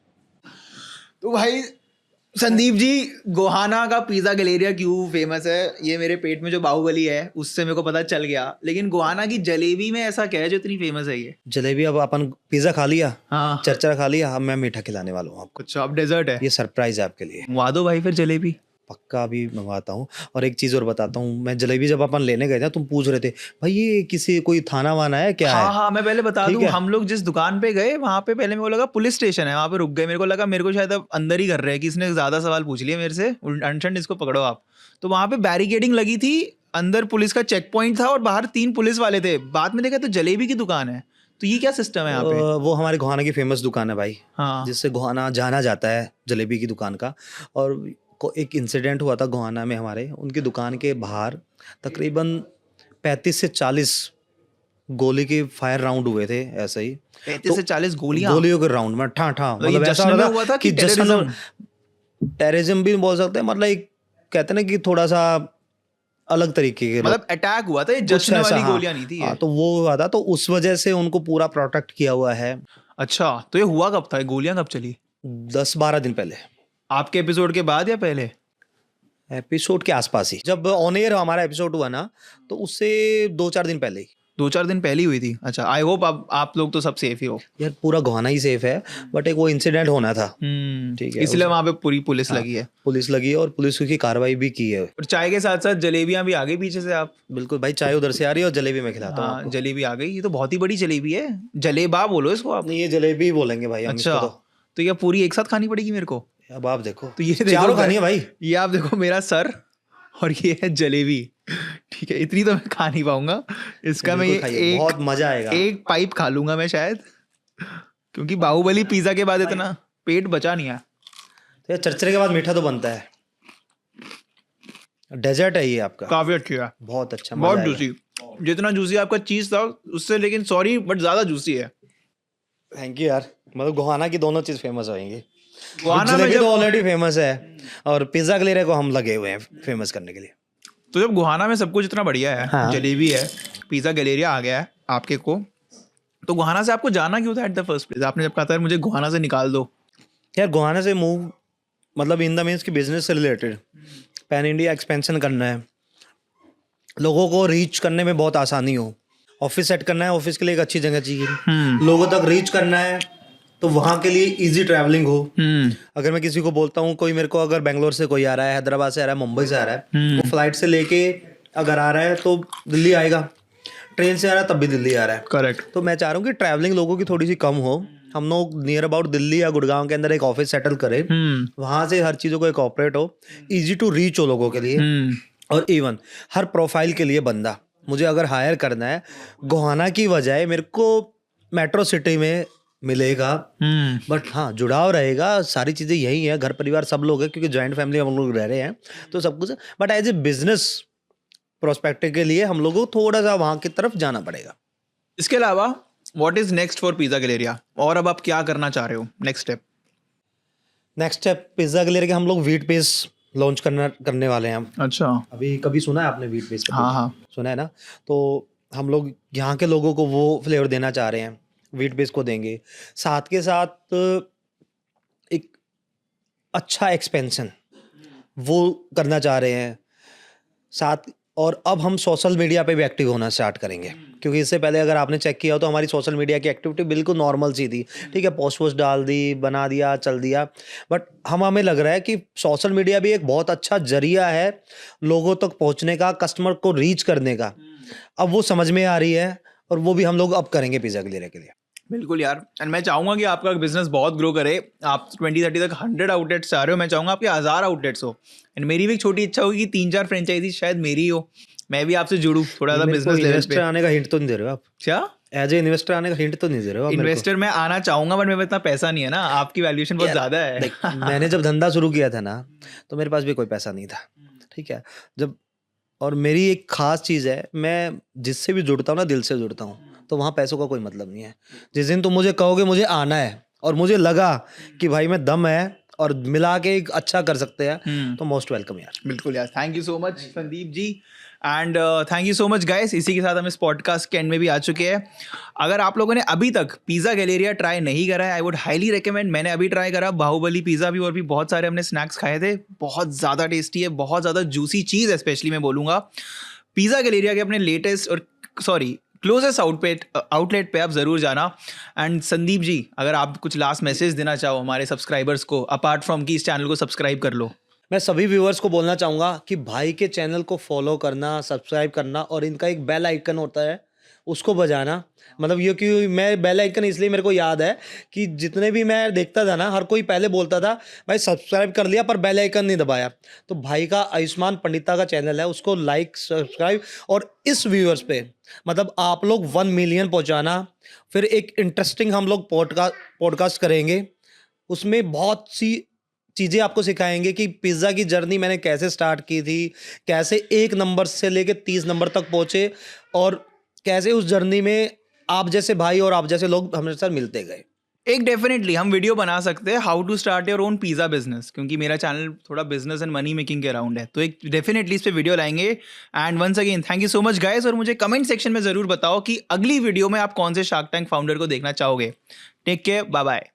तो भाई संदीप जी, गोहाना का पिज़्ज़ा गैलेरिया क्यों फेमस है, ये मेरे पेट में जो बाहुबली है उससे मेरे को पता चल गया, लेकिन गोहाना की जलेबी में ऐसा क्या है जो इतनी फेमस है? ये जलेबी, अब अपन पिज़्ज़ा खा लिया, हाँ, चरचरा खा लिया, अब मैं मीठा खिलाने वाला हूँ आपको। कुछ अब डेजर्ट है, ये सरप्राइज है आपके लिए। मंगवा दो भाई फिर जलेबी। पक्का अभी मंगवाता हूँ। और एक चीज़ और बताता हूँ, मैं जलेबी जब अपन लेने गए थे तुम पूछ रहे थे भाई ये किसी कोई थाना वाना है क्या है? हाँ, मैं पहले बता दूं, हम लोग जिस दुकान पे गए वहाँ पे पहले मेरे को लगा पुलिस स्टेशन है, वहाँ पे रुक गए। मेरे को शायद अब अंदर ही कर रहे हैं कि इसने ज्यादा सवाल पूछ लिए मेरे से, अनशन इसको पकड़ो आप। तो वहाँ पे बैरिकेडिंग लगी थी, अंदर पुलिस का चेक पॉइंट था और बाहर 3 पुलिस वाले थे। बाद में देखा तो जलेबी की दुकान है, तो ये क्या सिस्टम है यहाँ पे? वो हमारे गोहाना की फेमस दुकान है भाई, हाँ जिससे गोहाना जाना जाता है जलेबी की दुकान का। और एक इंसिडेंट हुआ था गोहाना में हमारे, उनकी दुकान के बाहर तकरीबन 35 से 40 गोली के फायर राउंड हुए थे ऐसे ही। 35 से 40 गोलियां? गोलियों के राउंड में ठा ठा, मतलब मतलब ऐसा जश्न में हो हुआ रहा था कि टेररिज्म भी बोल सकते हैं, मतलब एक कहते हैं ना कि थोड़ा सा अलग तरीके के, मतलब अटैक हुआ था, ये कुछ जश्न ऐसा, वाली हाँ। गोलियां नहीं थी ये। हाँ, तो वो हुआ था, तो उस वजह से उनको पूरा प्रोटेक्ट किया हुआ है। अच्छा, तो ये हुआ कब था, ये गोलियां कब चली? 10-12 दिन पहले, आपके एपिसोड के बाद या पहले? एपिसोड के आसपास ही, जब ऑन एयर हमारा एपिसोड हुआ ना, तो उससे 2-4 दिन पहले ही। 2-4 दिन पहले ही हुई थी। अच्छा, आई होप आप लोग तो सब सेफ ही हो। यार पूरा गोहाना ही सेफ है, बट एक वो इंसिडेंट होना था, ठीक है, इसलिए वहां पे पूरी पुलिस हाँ, लगी है। पुलिस लगी है और पुलिस की कार्रवाई भी की है। और चाय के साथ साथ जलेबियां भी आ गई पीछे से। आप बिल्कुल भाई, चाय उधर से आ रही है और जलेबी मैं खिलाता हूँ हाँ, आपको। जलेबी आ गई। ये तो बहुत ही बड़ी जलेबी है, जलेबा बोलो इसको आप। नहीं, ये जलेबी ही बोलेंगे भाई हम अच्छा, इसको। तो ये पूरी एक साथ खानी पड़ेगी मेरे को? अब आप देखो, तो ये चारों खानी है भाई। ये आप देखो, मेरा सर और ये है जलेबी, ठीक है। इतनी तो मैं खा नहीं पाऊंगा इसका, मैं ये बहुत मजा आएगा। एक पाइप खा लूंगा मैं शायद, क्योंकि बाहुबली पिज्जा के बाद इतना पेट बचा नहीं है। तो यार चरचरे के बाद मीठा तो बनता है। डेजर्ट है ये आपका, काफी अच्छी है, बहुत अच्छा, बहुत मजा जूसी। जितना जूसी आपका चीज था उससे, लेकिन सॉरी बट ज्यादा जूसी है। थैंक यू यार, मतलब गोहाना की दोनों चीज फेमस होंगी। गोहाना में जलेबी जब तो ऑलरेडी फेमस है, और पिज्जा गलेरिया को हम लगे हुए हैं फेमस करने के लिए। तो जब गोहाना में सब कुछ इतना बढ़िया है, हाँ। जलेबी है, पिज्जा गैलेरिया आ गया है आपके को, तो गोहाना से आपको जाना क्यों था एट द फर्स्ट प्लेस? आपने जब कहा था मुझे गोहाना से निकाल दो। यार गोहाना से मूव, मतलब इन द मीन्स की बिजनेस से रिलेटेड पैन इंडिया एक्सपेंशन करना है, लोगों को रीच करने में बहुत आसानी हो। ऑफिस सेट करना है, ऑफिस के लिए एक अच्छी जगह चाहिए, लोगों तक रीच करना है तो वहाँ के लिए इजी ट्रैवलिंग हो। अगर मैं किसी को बोलता हूँ, कोई मेरे को अगर बेंगलोर से कोई आ रहा है, हैदराबाद से आ रहा है, मुंबई से आ रहा है, वो फ्लाइट से लेके अगर आ रहा है तो दिल्ली आएगा, ट्रेन से आ रहा है तब भी दिल्ली आ रहा है। करेक्ट। तो मैं चाह रहा हूँ कि ट्रैवलिंग लोगों की थोड़ी सी कम हो, हम लोग नियर अबाउट दिल्ली या गुड़गांव के अंदर एक ऑफिस सेटल करें, वहाँ से हर चीज़ों को एक ऑपरेट हो, इजी टू रीच हो लोगों के लिए। और इवन हर प्रोफाइल के लिए बंदा मुझे अगर हायर करना है, गोहाना की बजाय मेरे को मेट्रो सिटी में मिलेगा, बट हाँ जुड़ाव रहेगा, सारी चीज़ें यही है, घर परिवार सब लोग हैं, क्योंकि जॉइंट फैमिली हम लोग रह रहे हैं, तो सब कुछ। But as a business prospective के लिए हम लोगों को थोड़ा सा वहाँ की तरफ जाना पड़ेगा। इसके अलावा what is next for pizza Galleria, और अब आप क्या करना चाह रहे हो? नेक्स्ट स्टेप पिज्जा गैलेरिया के हम लोग व्हीट बेस लॉन्च करने वाले हैं हम। अच्छा, अभी कभी सुना है आपने व्हीट बेस? हाँ, सुना है ना। तो हम लोग यहाँ के लोगों को वो फ्लेवर देना चाह रहे हैं, व्हीट बेस को देंगे, साथ के साथ एक अच्छा एक्सपेंशन वो करना चाह रहे हैं साथ। और अब हम सोशल मीडिया पे भी एक्टिव होना स्टार्ट करेंगे, क्योंकि इससे पहले अगर आपने चेक किया हो तो हमारी सोशल मीडिया की एक्टिविटी बिल्कुल नॉर्मल सी थी, ठीक है, पोस्ट डाल दी, बना दिया, चल दिया। बट हमें लग रहा है कि सोशल मीडिया भी एक बहुत अच्छा जरिया है लोगों तक पहुंचने का, कस्टमर को रीच करने का। अब वो समझ में आ रही है, और वो भी हम लोग अब करेंगे पिज्जा गैलेरिया के लिए। बिल्कुल यार। एंड मैं चाहूंगा कि आपका बिजनेस बहुत ग्रो करे। आप 2030 तक 100 आउटलेट्स चाह रहे हो, मैं चाहूंगा आपके 1000 आउटलेट्स हो। एंड मेरी भी एक छोटी इच्छा होगी कि 3-4 फ्रेंचाइजी शायद मेरी हो, मैं भी आपसे जुड़ूं थोड़ा सा बिजनेस लेवल पे। आने का हिंट तो नहीं दे रहे हो आप? क्या एज ए इन्वेस्टर आने का हिंट तो नहीं दे रहे हो आप? इन्वेस्टर मैं आना चाहूंगा, बट मेरे पास इतना पैसा नहीं है ना, आपकी वैल्यूएशन बहुत ज्यादा है। मैंने जब धंधा शुरू किया था ना, तो मेरे पास भी कोई पैसा नहीं था, ठीक है। जब, और मेरी एक खास चीज़ है, मैं जिससे भी जुड़ता हूँ ना, दिल से जुड़ता हूँ, तो वहाँ पैसों का कोई मतलब नहीं है। जिस दिन तुम मुझे कहोगे मुझे आना है, और मुझे लगा कि भाई मैं दम है और मिला के एक अच्छा कर सकते हैं, तो मोस्ट वेलकम यार। बिल्कुल यार, thank you so much Sandeep ji, and thank you so much guys. इसी के साथ हम इस पॉडकास्ट के एंड में भी आ चुके हैं। अगर आप लोगों ने अभी तक पिज़्ज़ा गैलेरिया ट्राई नहीं करा है, आई वुड हाईली रिकमेंड। मैंने अभी ट्राई करा बाहुबली पिज़्ज़ा भी, और भी बहुत सारे हमने स्नैक्स खाए थे, बहुत ज़्यादा टेस्टी है, बहुत ज़्यादा जूसी चीज़ है, स्पेशली मैं बोलूँगा। पिज़्ज़ा गैलेरिया के अपने लेटेस्ट और क्लोजेस्ट आउटलेट पे आप ज़रूर जाना। एंड संदीप जी, अगर आप कुछ लास्ट मैसेज देना चाहो हमारे सब्सक्राइबर्स को, अपार्ट फ्रॉम कि इस चैनल को सब्सक्राइब कर लो। मैं सभी व्यूअर्स को बोलना चाहूँगा कि भाई के चैनल को फॉलो करना, सब्सक्राइब करना, और इनका एक बेल आइकन होता है उसको बजाना, मतलब ये कि मैं बेल आइकन इसलिए मेरे को याद है कि जितने भी मैं देखता था ना, हर कोई पहले बोलता था भाई सब्सक्राइब कर लिया पर बेल आइकन नहीं दबाया। तो भाई का आयुष्मान पंडिता का चैनल है, उसको लाइक सब्सक्राइब, और इस व्यूअर्स पे मतलब आप लोग 1 मिलियन पहुंचाना। फिर एक इंटरेस्टिंग हम लोग पॉडकास्ट करेंगे, उसमें बहुत सी चीज़ें आपको सिखाएंगे कि पिज़्ज़ा की जर्नी मैंने कैसे स्टार्ट की थी, कैसे 1 नंबर से लेके 30 नंबर तक पहुंचे, और कैसे उस जर्नी में आप जैसे भाई और आप जैसे लोग हमारे साथ मिलते गए। एक डेफिनेटली हम वीडियो बना सकते हैं how to start your own pizza business, क्योंकि मेरा चैनल थोड़ा बिजनेस एंड मनी मेकिंग के अराउंड है, तो एक डेफिनेटली इस पे वीडियो लाएंगे। And once again thank you so much guys, और मुझे कमेंट सेक्शन में ज़रूर बताओ कि अगली वीडियो में आप कौन से शार्क टैंक फाउंडर को देखना चाहोगे। Take care, bye bye.